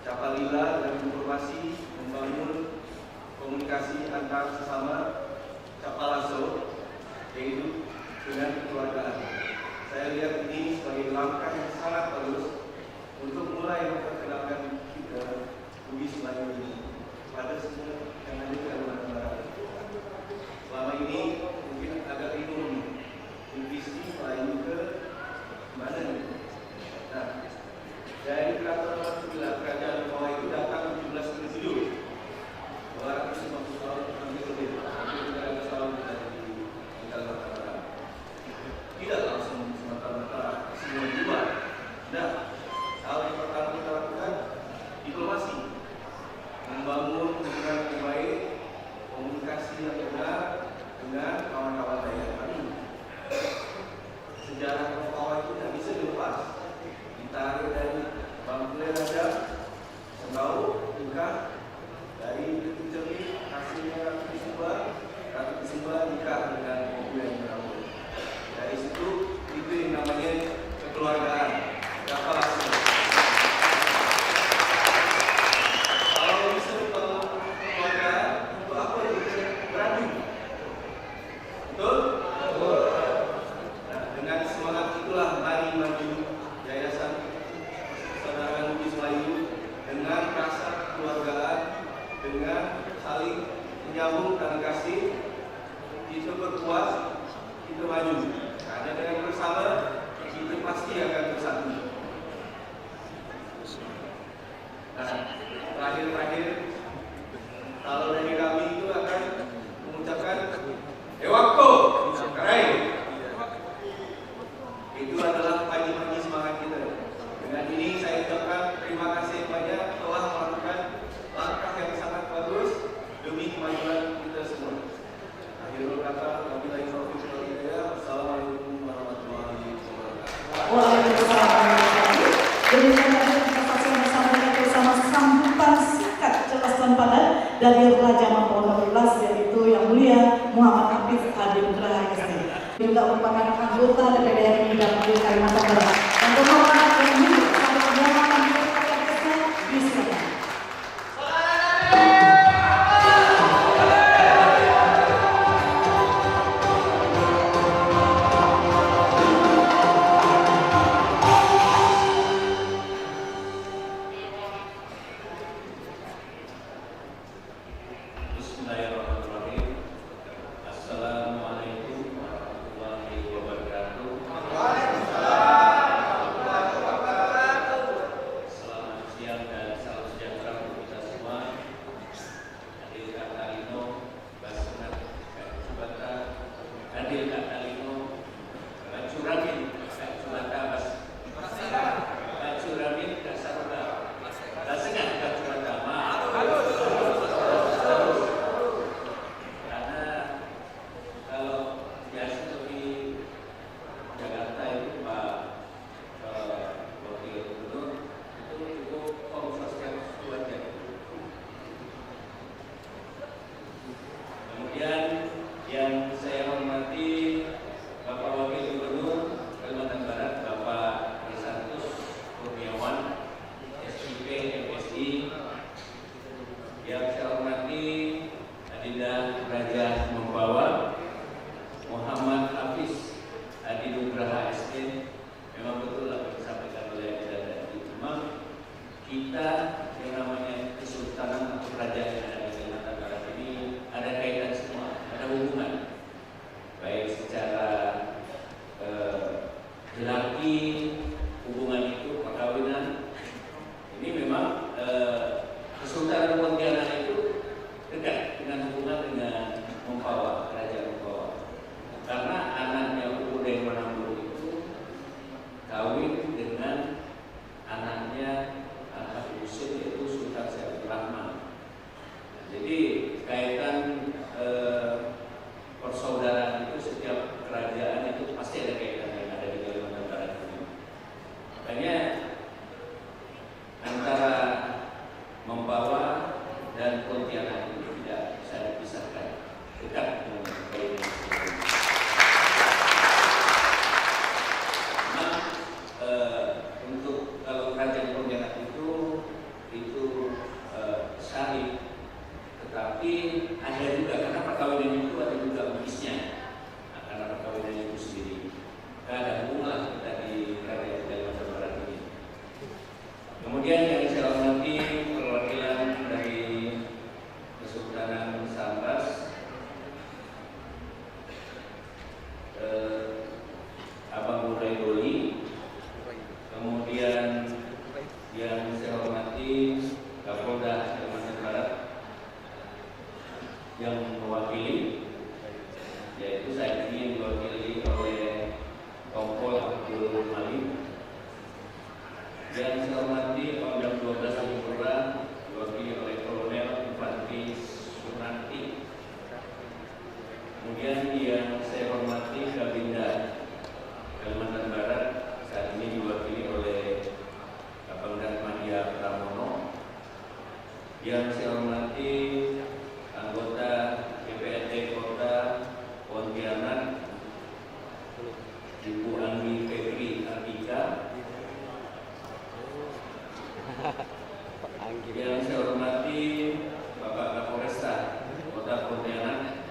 Capalila dan informasi membangun komunikasi antar sesama Capalaso, yaitu dengan kekeluargaan. Saya lihat ini sebagai langkah yang sangat bagus untuk mulai memperkenalkan kita Bugis Melayu ini pada semua yang ada di Kalimantan Barat. Selama ini mungkin agak bingung Bugis Melayu ke mana nih? Nah, dari peraturan nomor 9 Kerajaan Bawah itu datang 1777, 250 tahun hampir lebih, hampir 300 tahun dari Kalimantan Barat. Tidak langsung semata-mata semua dibuat. Nah, hal yang pertama kita lakukan diplomasi, membangun hubungan yang baik, komunikasi yang benar dengan kawan-kawan daerah kami. Sejarah Papua itu tidak bisa dilepas. Ditarik dari Bangkule Raja, Sembau, Tingkah, dari Bukit Cermin, hasilnya Ratu Kisumba nikah dengan ibu yang berambut. Dari situ, itu yang namanya kekeluargaan. Kapalasi. Kalau bisa kalau kekeluargaan, untuk apa itu beradu? Betul? Nah, dengan semangat itulah mari maju Yayasan Persaudaraan Bugis Melayu dengan rasa kekeluargaan, dengan saling menyambung dan kasih, kita berkuat, kita maju. Karena dengan bersama kita pasti akan bersatu. Nah, terakhir, kalau dari kami itu akan mengucapkan Ewako, Karai. Itu adalah pagi-pagi semangat kita. Dengan ini saya ucapkan terima kasih banyak telah melakukan langkah yang sangat bagus demi kemajuan kita semua. Akhirul kata, wabillahi taufiq wal hidayah. Wassalamualaikum warahmatullahi wabarakatuh. Waalaikumsalam. Demikian tadi kita saksikan bersama sambutan singkat jelas dan padat dari Raja Mapolda 12, yaitu Yang Mulia Muhammad Hafiz Adi Nugraha ST. Juga merupakan anggota DPD RI Dapil Kalimantan Barat. Dan berhormat yang mulia sampai penyampaian di silakan. Bismillahirrahmanirrahim. Assalamualaikum warahmatullahi wabarakatuh. Yang saya hormati anggota DPRD Kota Pontianak, Ibu Anggi Febri Artika. Yang saya hormati Bapak Kapolresta Kota Pontianak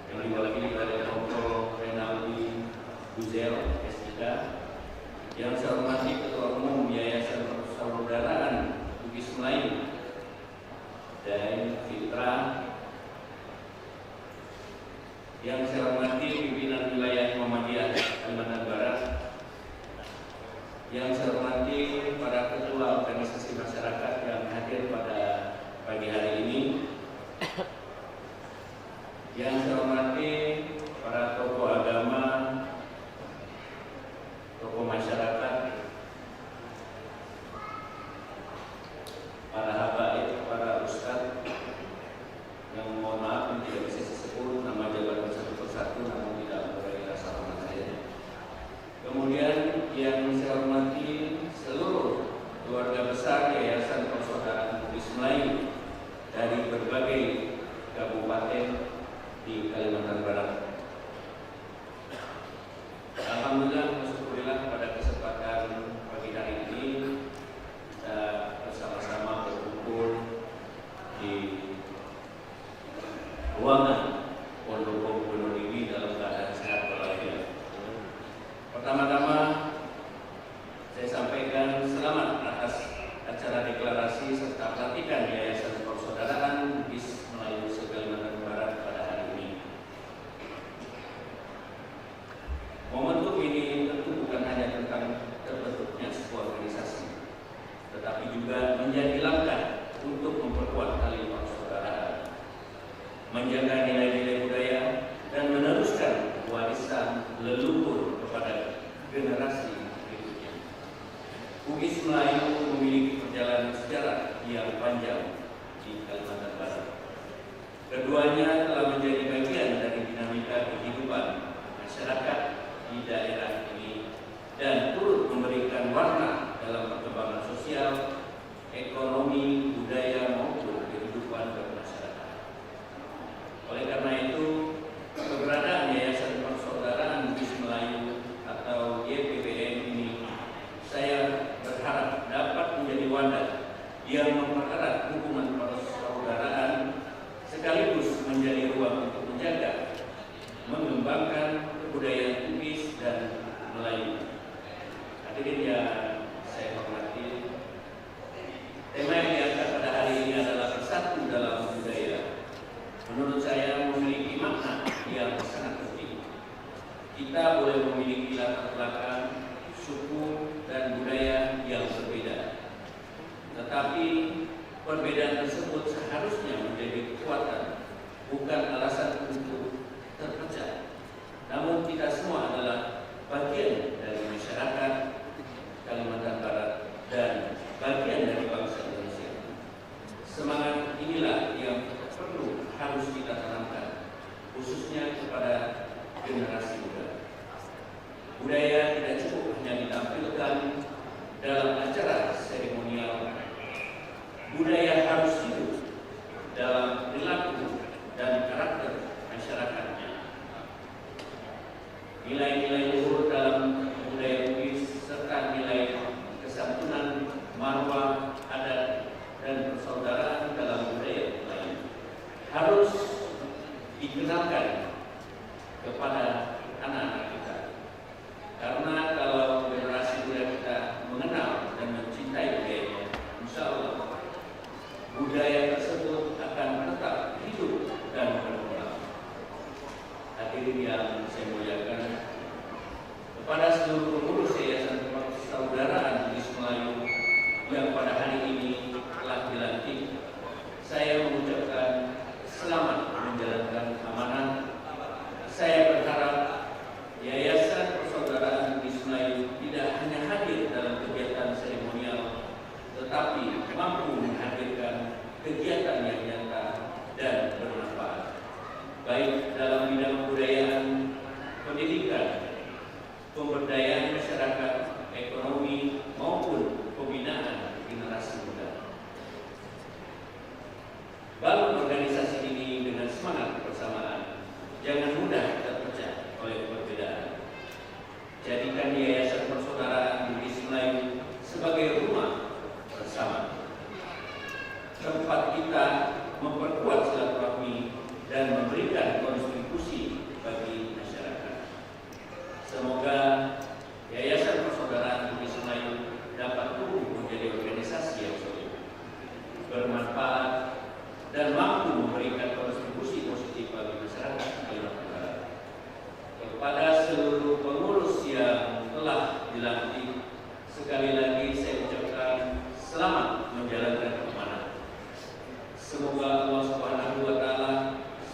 yang diwakili oleh Kompol Renaldi Buzel S3. Yang saya hormati Ketua Umum Yayasan Persaudaraan Bugis Melayu dan Fitra. Yang saya hormati pimpinan wilayah Muhammadiyah Kalimantan Barat. Yang saya hormati para ketua organisasi masyarakat yang hadir pada pagi hari ini. Yang saya hormati para tokoh agama, tokoh masyarakat, para habaib, para ustadz, yang mohon maaf ini tidak bisa disebut nama jabatan satu persatu, namun tidak mengurangi rasa hormat saya. Kemudian yang saya hormati seluruh keluarga besar Yayasan Persaudaraan Bugis Melayu dari berbagai kabupaten di Kalimantan Barat. Alhamdulillah, syukurillah pada kesempatan pagi hari ini kita bersama-sama berkumpul di ruangan Pendopo Gubernur ini dalam keadaan sehat walafiat. Pertama-tama saya sampaikan selamat atas acara deklarasi serta pelantikan Yayasan Persaudaraan Bugis Melayu se-Kalimantan Barat pada hari ini. Momentum ini tentu bukan hanya tentang terbentuknya sebuah organisasi, tetapi juga menjadi langkah untuk memperkuat tali persaudaraan, menjaga nilai-nilai budaya, dan meneruskan warisan leluhur kepada generasi berikutnya. Bugis Melayu memiliki perjalanan sejarah yang panjang di Kalimantan Barat. Keduanya telah menjadi bagian dari dinamika kehidupan masyarakat di daerah ini dan turut memberikan warna dalam perkembangan sosial, ekonomi, budaya maupun kehidupan bermasyarakat. Oleh karena itu, keberadaan Yayasan Persaudaraan Bugis Melayu atau YPBM ini saya berharap dapat menjadi wadah yang mempererat hubungan persaudaraan sekaligus menjadi ruang untuk menjaga, mengembangkan kebudayaan Bugis dan Melayu. Hadirin yang saya hormati, tema yang diangkat pada hari ini adalah bersatu dalam budaya. Menurut saya memiliki makna yang sangat penting. Kita boleh memiliki latar belakang, suku, dan budaya yang berbeda. Tetapi perbedaan tersebut seharusnya menjadi kekuatan, bukan alasan untuk terpecah. Namun kita semua adalah bagian dari masyarakat Kalimantan Barat dan bagian dari bangsa Indonesia. Semangat inilah yang perlu harus kita tanamkan, khususnya kepada generasi muda. Budaya tidak cukup hanya ditampilkan dalam acara seremonial. Budaya harus hidup dalam perilaku dan karakter masyarakatnya. Nilai-nilai luhur dalam budaya Bugis serta nilai kesantunan, marwah, adat, dan persaudaraan dalam budaya lain harus dikenalkan kepada anak-anak kita. Karena kalau generasi muda kita mengenal dan mencintai budayanya, insya Allah budaya tersebut akan tetap hidup dan berkembang. Hadirin yang saya muliakan, kepada seluruh pengurus Yayasan Persaudaraan Bugis Melayu yang pada hari ini telah dilantik, saya mengucapkan selamat menjalankan amanah. Saya berharap Yayasan Persaudaraan Bugis Melayu tidak hanya hadir dalam kegiatan seremonial, tetapi mampu menghadirkan kegiatan yang nyata dan bermanfaat, baik dalam bidang kebudayaan, pendidikan, pemberdayaan masyarakat, ekonomi, maupun pembinaan generasi muda. dilantik, sekali lagi saya ucapkan selamat menjalankan amanah. Semoga Allah Subhanahu wa Ta'ala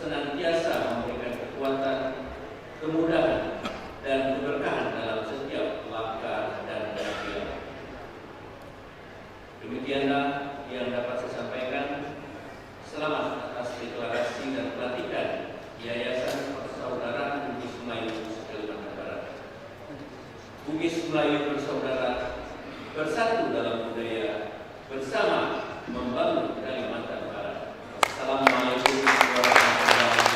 senantiasa memberikan kekuatan, kemudahan, dan keberkahan dalam setiap langkah dan karya. Demikianlah yang dapat saya sampaikan. Selamat atas deklarasi dan pelantikan Yayasan Persaudaraan Bugis Melayu Kalimantan Barat. Bugis Melayu bersaudara, bersatu dalam budaya, bersama membangun Kalimantan Barat. Assalamualaikum warahmatullahi wabarakatuh.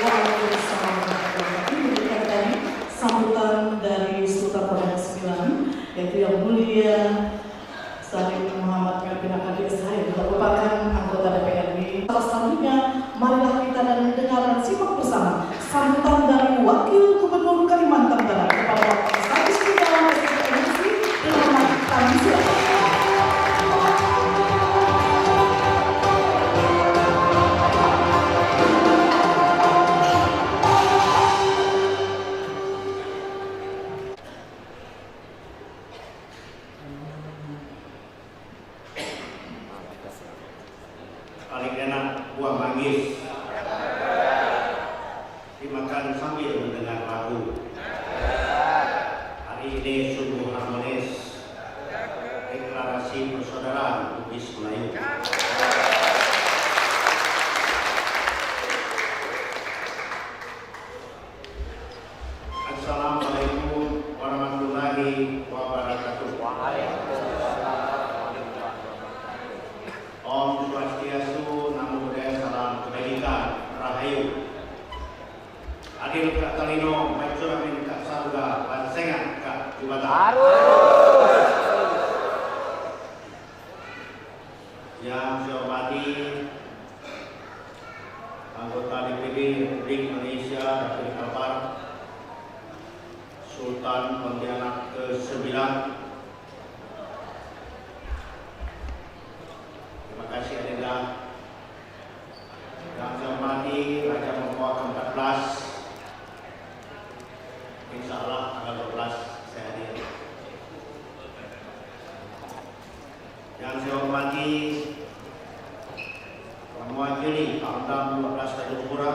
Waalaikumsalam warahmatullahi wabarakatuh. Demikian tadi sambutan dari Sultan Pondok 9, yaitu yang mulia Salim Muhammad Melvin Akadi SH, yang merupakan anggota DPRD. Selanjutnya, marilah kita dengar dan simak bersama sambutan dari Wakil Gubernur Kalimantan Barat kepada Bapak Status Dalam Presidensi dengan kami silakan. Paling enak buah manggis, dimakan sambil mendengar lagu. Hari ini sungguh harmonis, deklarasi persaudaraan Bugis Melayu. Assalamualaikum warahmatullahi wabarakatuh. Om Swastiastu, Namo Buddhaya, Salam Kebajikan, Rahayu. Adil Kak Talino, Macuramin Kak Saruga, Bansengan Kak Jubatan. Yang saya hormati anggota DPD Republik Indonesia Datuk Kalbar, Sultan Pontianak ke-9. Terima kasih Adinda. Yang saya hormati Raja Mempawah ke-14. Insya Allah tanggal 12 saya hadir. Yang saya hormati mewakili Pangdam 12 Tanjung Pura.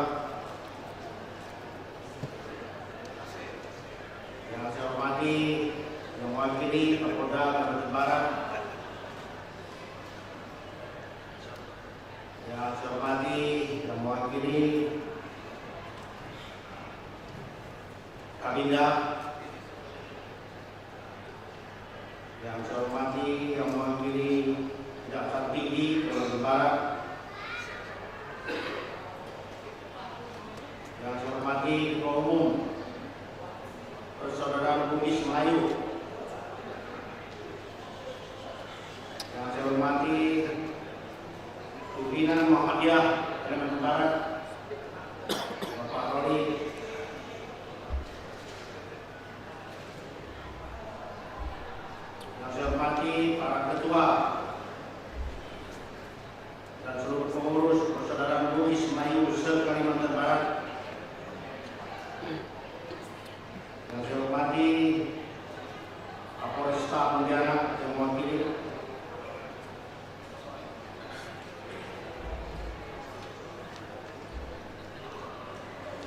Yang saya hormati mewakili Kapolda Kalimantan Barat. Yang saya hormati dan mewakili Kabinda. Yang saya hormati yang mewakili Kejaksaan Tinggi Kalimantan Barat. Yang saya hormati Ketua Umum Persaudaraan Bugis Melayu. Yang saya hormati pimpinan Muhammadiyah Kalimantan Barat, Bapak Roli. Yang saya hormati para ketua dan seluruh pengurus Persaudaraan Bugis Melayu se-Kalimantan Barat. Yang saya hormati Kapolresta Pontianak yang mewakili.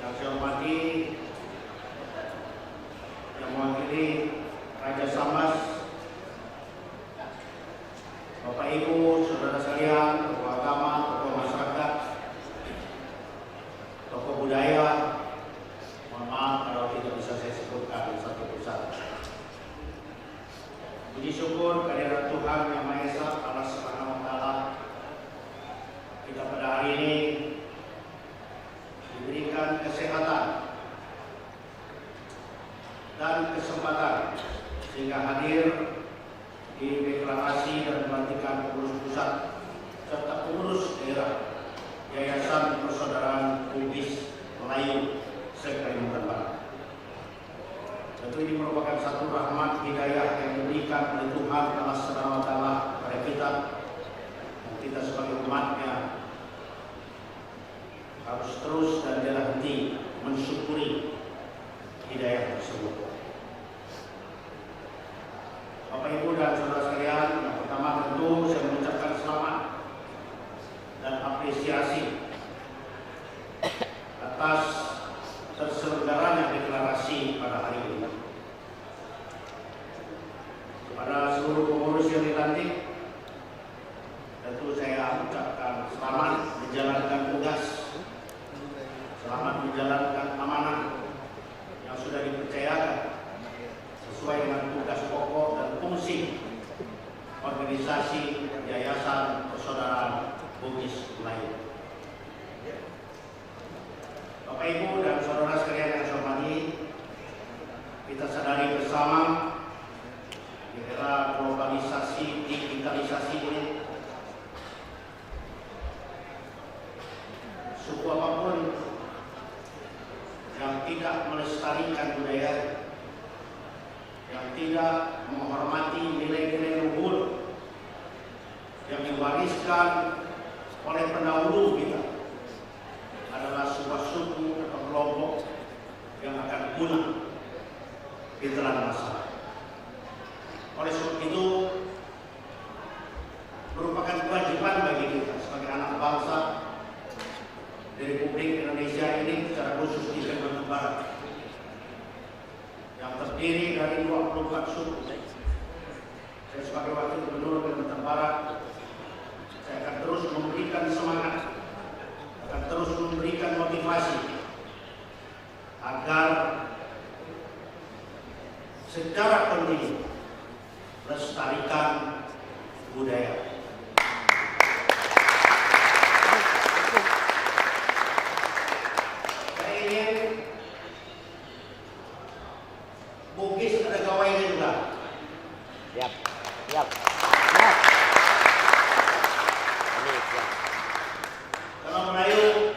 Yang saya hormati yang mewakili Raja Sambas, Bapak Ibu, saudara sekalian, tokoh agama, tokoh masyarakat, tokoh budaya. Mohon maaf kalau tidak bisa saya sebutkan satu persatu. Puji syukur kehadirat Tuhan Yang Maha Esa, Allah Subhanahu wa Ta'ala, kita pada hari ini diberikan kesehatan dan kesempatan sehingga hadir di deklarasi dan pelantikan pengurus pusat serta pengurus daerah Yayasan Persaudaraan Bugis Melayu se-Kalimantan Barat. Tentu ini merupakan satu rahmat hidayah yang diberikan oleh Tuhan Allah Subhanahu wa Ta'ala kepada kita, dan kita sebagai umatnya harus terus dan tidak henti mensyukuri hidayah tersebut. melestarikan budaya, yang tidak menghormati nilai-nilai luhur yang diwariskan oleh pendahulu kita adalah sebuah suku atau kelompok yang akan punah di telan masa. Oleh sebab itu, merupakan kewajiban bagi kita sebagai anak bangsa di Republik Indonesia ini, secara khusus di Kalimantan Barat, yang terdiri dari 24 suku. Saya sebagai wakil gubernur Kalimantan Barat, saya akan terus memberikan semangat, akan terus memberikan motivasi agar secara kontinu lestarikan budaya. Saya ingin Bugis ada gawainya juga. Siap. Kalau Melayu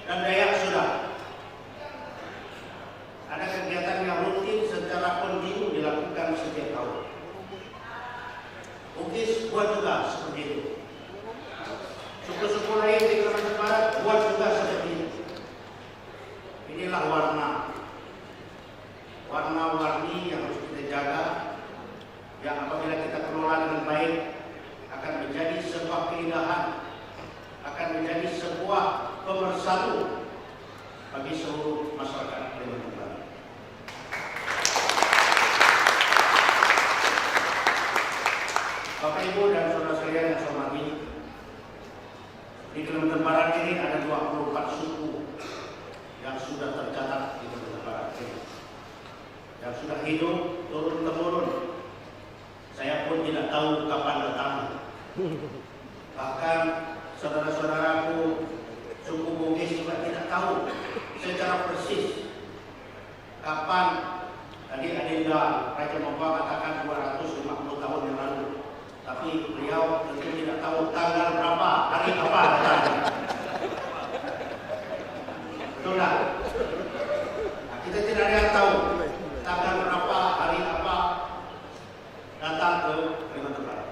dan Dayak sudah ada kegiatan yang rutin secara kontinu dilakukan setiap tahun. Bugis buat juga seperti itu. Suku-suku lain di Kalimantan Barat buat juga seperti itu. Inilah warna-warni yang harus kita jaga, yang apabila kita kelola dengan baik akan menjadi sebuah keindahan, akan menjadi sebuah pemersatu bagi seluruh masyarakat Kalimantan Barat. Bapak Ibu dan saudara sekalian yang saya hormati, di Kalimantan Barat ini ada 24 suku yang sudah tercatat di Kalimantan Barat ini, yang sudah hidup turun-temurun. Saya pun tidak tahu kapan datangnya. Bahkan saudara-saudaraku suku Bugis juga tidak tahu secara persis kapan. Tadi Adinda Raja Mopa katakan 250 tahun yang lalu, tapi beliau tentu tidak tahu tanggal berapa, hari apa datangnya. Betul tak? Nah, kita tidak ada yang tahu tanggal berapa, hari apa datang ke Kalimantan Barat.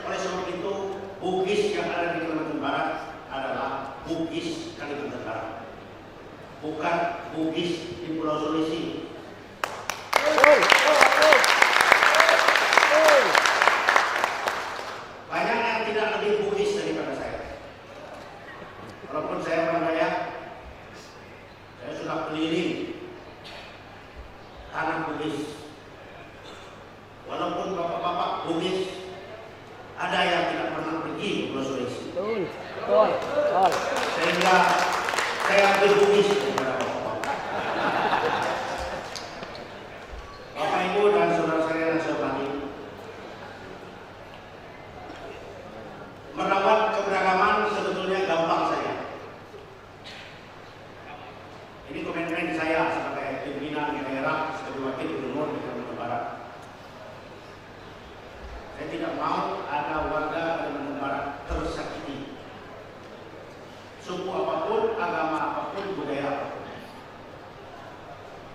Oleh sebab itu, Bugis yang ada di Kalimantan Barat adalah Bugis Kalimantan Barat, bukan Bugis di Pulau Sulawesi. Banyak yang tidak lebih Bugis daripada saya. Walaupun saya orang Dayak, saya sudah keliling tanah Bugis. Walaupun bapak-bapak Bugis ada yang tidak pernah pergi ke Pulau Sulawesi. Sehingga saya lebih Bugis daripada bapak-bapak. Bapak Ibu dan saudara saya yang saya hormati, merawat keberagaman sebetulnya gampang saja. Ini komitmen saya sebagai pimpinan daerah, sebagai wakil gubernur di Kalimantan Barat. Saya tidak mau ada warga Kalimantan Barat tersakiti. Suku apapun, agama apapun, budaya apapun.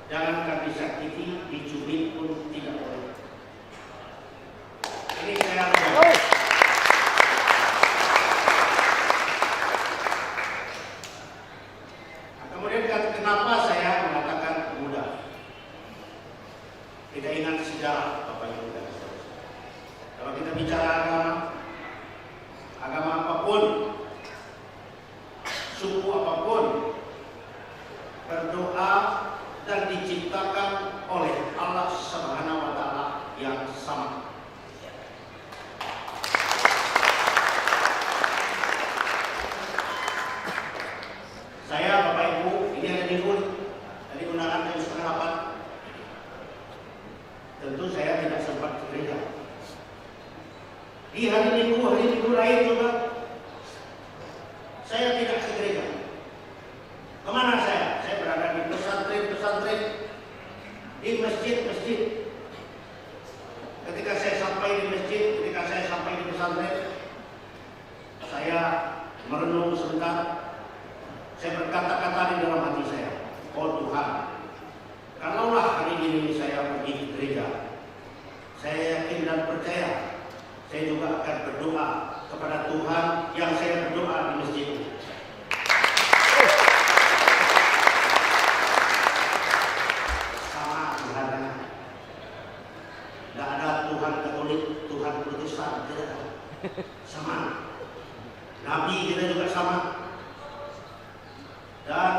Jangankan disakiti, dicubit pun tidak boleh. Ini saya lihat. Kemudian kenapa saya mengatakan mudah? Kita ingat sejarah Bapak Ibu dan saudara. Kalau kita bicara agama apapun, suku apapun, berdoa dan diciptakan oleh Allah Subhanahu wa Ta'ala yang sama. Saya, Bapak Ibu, ini ada libur dari undangan jam 7:30. Tentu saya tidak sempat ke gereja. Di hari Minggu lain juga saya tidak ke gereja. Kemana saya? Saya berada di pesantren, di masjid-masjid. Ketika saya sampai di masjid, ketika saya sampai di pesantren, saya merenung sebentar. Saya berkata-kata di dalam hati saya, oh Tuhan, besar, tidak sama. Nabi kita juga sama. Dan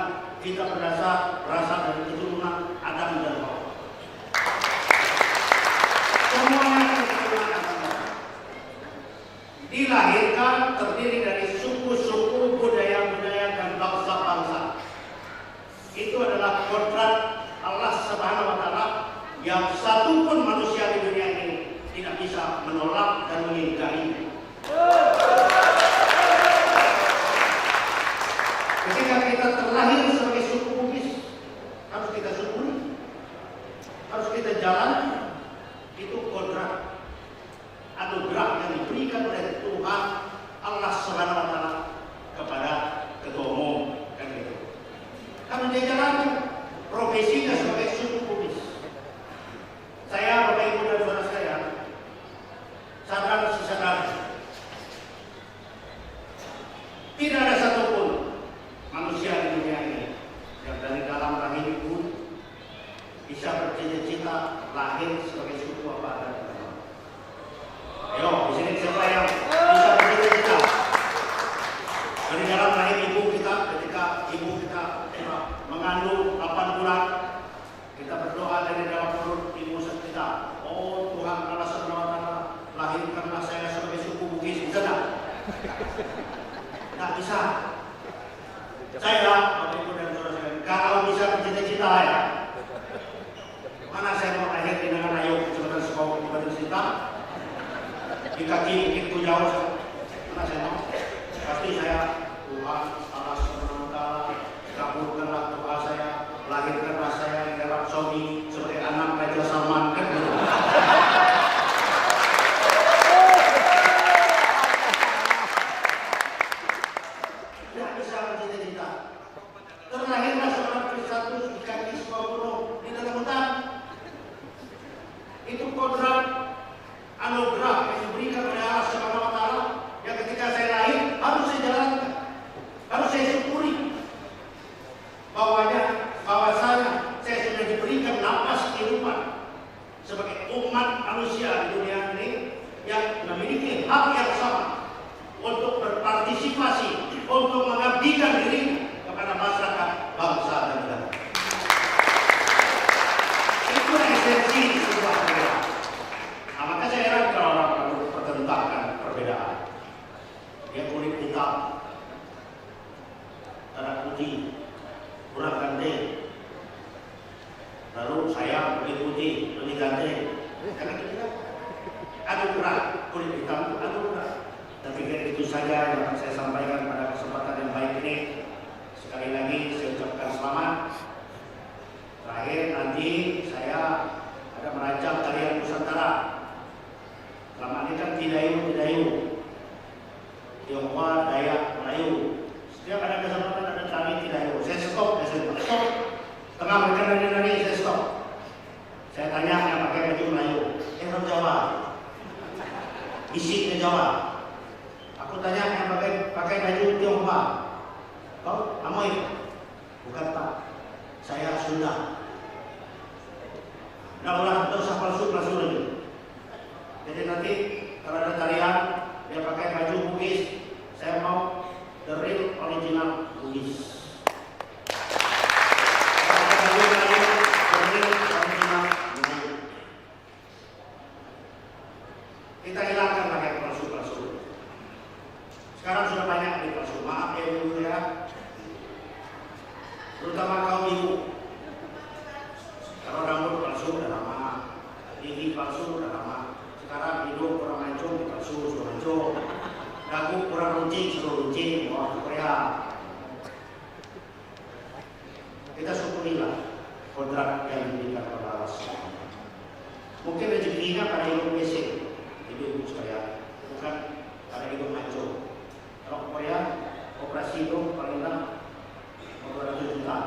kita berasal dari keturunan Adam dan Hawa. Semuanya keturunan Adam dan Hawa. Dilahirkan terdiri dari suku-suku, budaya-budaya, dan bangsa-bangsa. Itu adalah kodrat Allah Subhanahu wa Ta'ala yang satu pun manusia di dunia ini tidak bisa menolak dan mengingkari. Ketika kita terlahir sebagai suku Bugis, harus kita syukuri, harus kita jalani. Itu kodrat anugerah yang diberikan oleh Tuhan Allah Subhanahu wa Ta'ala kepada ketua umum, kan gitu. Karena dia jalankan profesinya sebagai suku Bugis. Saya, Bapak Ibu dan saudara saya, sadar sesadar tidak ada satupun manusia di dunia ini yang dari dalam rahim ibu bisa bercita-cita lahir sebagai suku apa dan apa. Ayo, di sini siapa yang bisa bercita-cita dari dalam rahim ibu kita ketika ibu kita mengandung 8 bulan, kita berdoa dari dalam perut ibu kita, oh Tuhan Allah Subhanahu wa Ta'ala, lahirkanlah saya sebagai suku Bugis. Bisa tak? Tidak bisa. Saya, Bapak Ibu dan saudara sekalian, kalau bisa bercita-cita ya, mana saya mau lahir di negara Ayu, Kecamatan Sukau, Kabupaten Sintang, di kaki bukit jauh, mana saya mau? Pasti saya, Tuhan Allah Subhanahu wa Ta'ala, kabulkanlah doa saya, lahirkanlah saya di Arab Saudi sebagai anak Raja Salman, kan gitu. Tidak bisa bercita-cita. Terlahirlah seorang Kristus di kaki sebuah gunung di dalam hutan. Itu kodrat anugerah yang diberikan oleh Allah Subhanahu wa Ta'ala yang ketika saya lahir harus saya jalankan, harus saya syukuri bahwasanya saya sudah diberikan napas kehidupan sebagai umat manusia di dunia ini yang memiliki hak yang sama untuk berpartisipasi, untuk mengabdikan diri kepada masyarakat, bangsa dan negara. Itu esensi sebuah negara. Nah, maka saya heran kalau orang pertentangkan perbedaan. Dia kulit hitam, darah putih, kurang ganteng. Lalu saya kulit putih, lebih ganteng. Karena kita anugerah, kulit hitam itu anugerah. Tapi itu saja yang akan saya sampaikan pada kesempatan yang baik ini. Sekali lagi saya ucapkan selamat. Terakhir nanti saya ada merancang tarian Nusantara. Selama ini kan Tidayu, Tionghoa, Dayak, Melayu. Setiap ada kesempatan ada tari Tidayu. Saya stop. Tengah mereka nari-nari saya stop. Saya tanya yang pakai baju Melayu, orang Jawa, isi ke Jawa. Aku tanya yang pakai baju Tionghoa, kau Amoy? Bukan Pak, saya Sunda. Nah ulah, tidak usah palsu lagi. Jadi nanti kalau ada tarian dia pakai baju Bugis, saya mau the real original Bugis. Kita hilangkan pakai palsu-palsu. Sekarang sudah banyak di palsu. Maaf ya Ibu ya. Terutama kaum ibu. Kalau rambut palsu udah lama, gigi palsu udah lama. Sekarang hidung kurang mancung, palsu sudah mancung. Dagu kurang runcing, suruh runcing. Wah, Korea. Kita syukurilah kodrat yang diberikan oleh Allah. Mungkin rezekinya pada hidung WC. Hidup supaya bukan karena hidup mancung. Kalau Korea operasi hidung paling enggak 200 juta.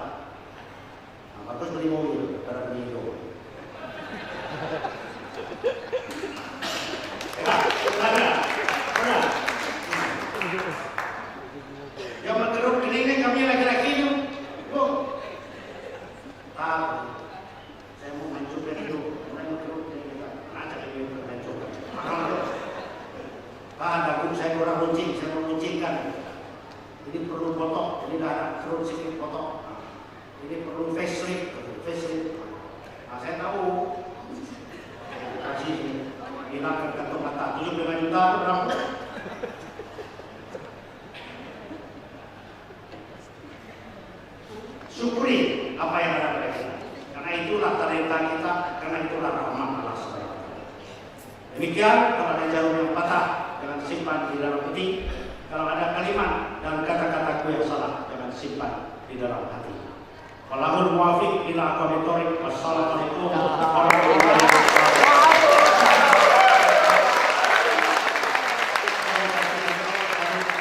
Nah, bagus beli mobil karena beli hidung. Benar. Yang mengeruk ini kami laki-laki itu. Saya mau mancung dari hidung. Mulai mengeruk dari kita. Nanti ini mancung. ini dah ada serut sedikit potong. Nah, ini perlu facelift. Nah, saya tahu kasih hilang kantong mata 75 juta itu berapa? Syukuri apa yang ada pada kita. Karena itulah talenta kita, karena itulah rahmat Allah SWT. Demikian, kalau ada jarum yang patah, jangan simpan di dalam peti. Kalau ada kalimat dan kata-kataku yang salah, jangan simpan di dalam hati. Wallahul muwaffiq ila aqwamit thoriq. Wassalamualaikum warahmatullahi wabarakatuh.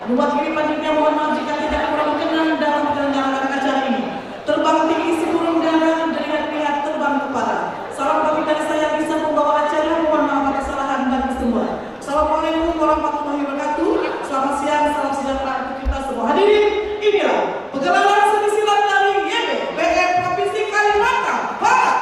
Mewakili panitia mohon maaf jika tidak kurang berkenan dalam penyelenggaraan acara ini. Terbang tinggi sebelum udara, lihat-lihat terbang kepala. Salam kami dari saya bisa membawa acara, mohon maaf atas kesalahan bagi semua. Assalamualaikum warahmatullahi wabarakatuh. Selamat siang, salam sejahtera untuk kita semua. Hadirin, inilah pegelaran seni silat dari YB Provinsi Kalimantan Barat.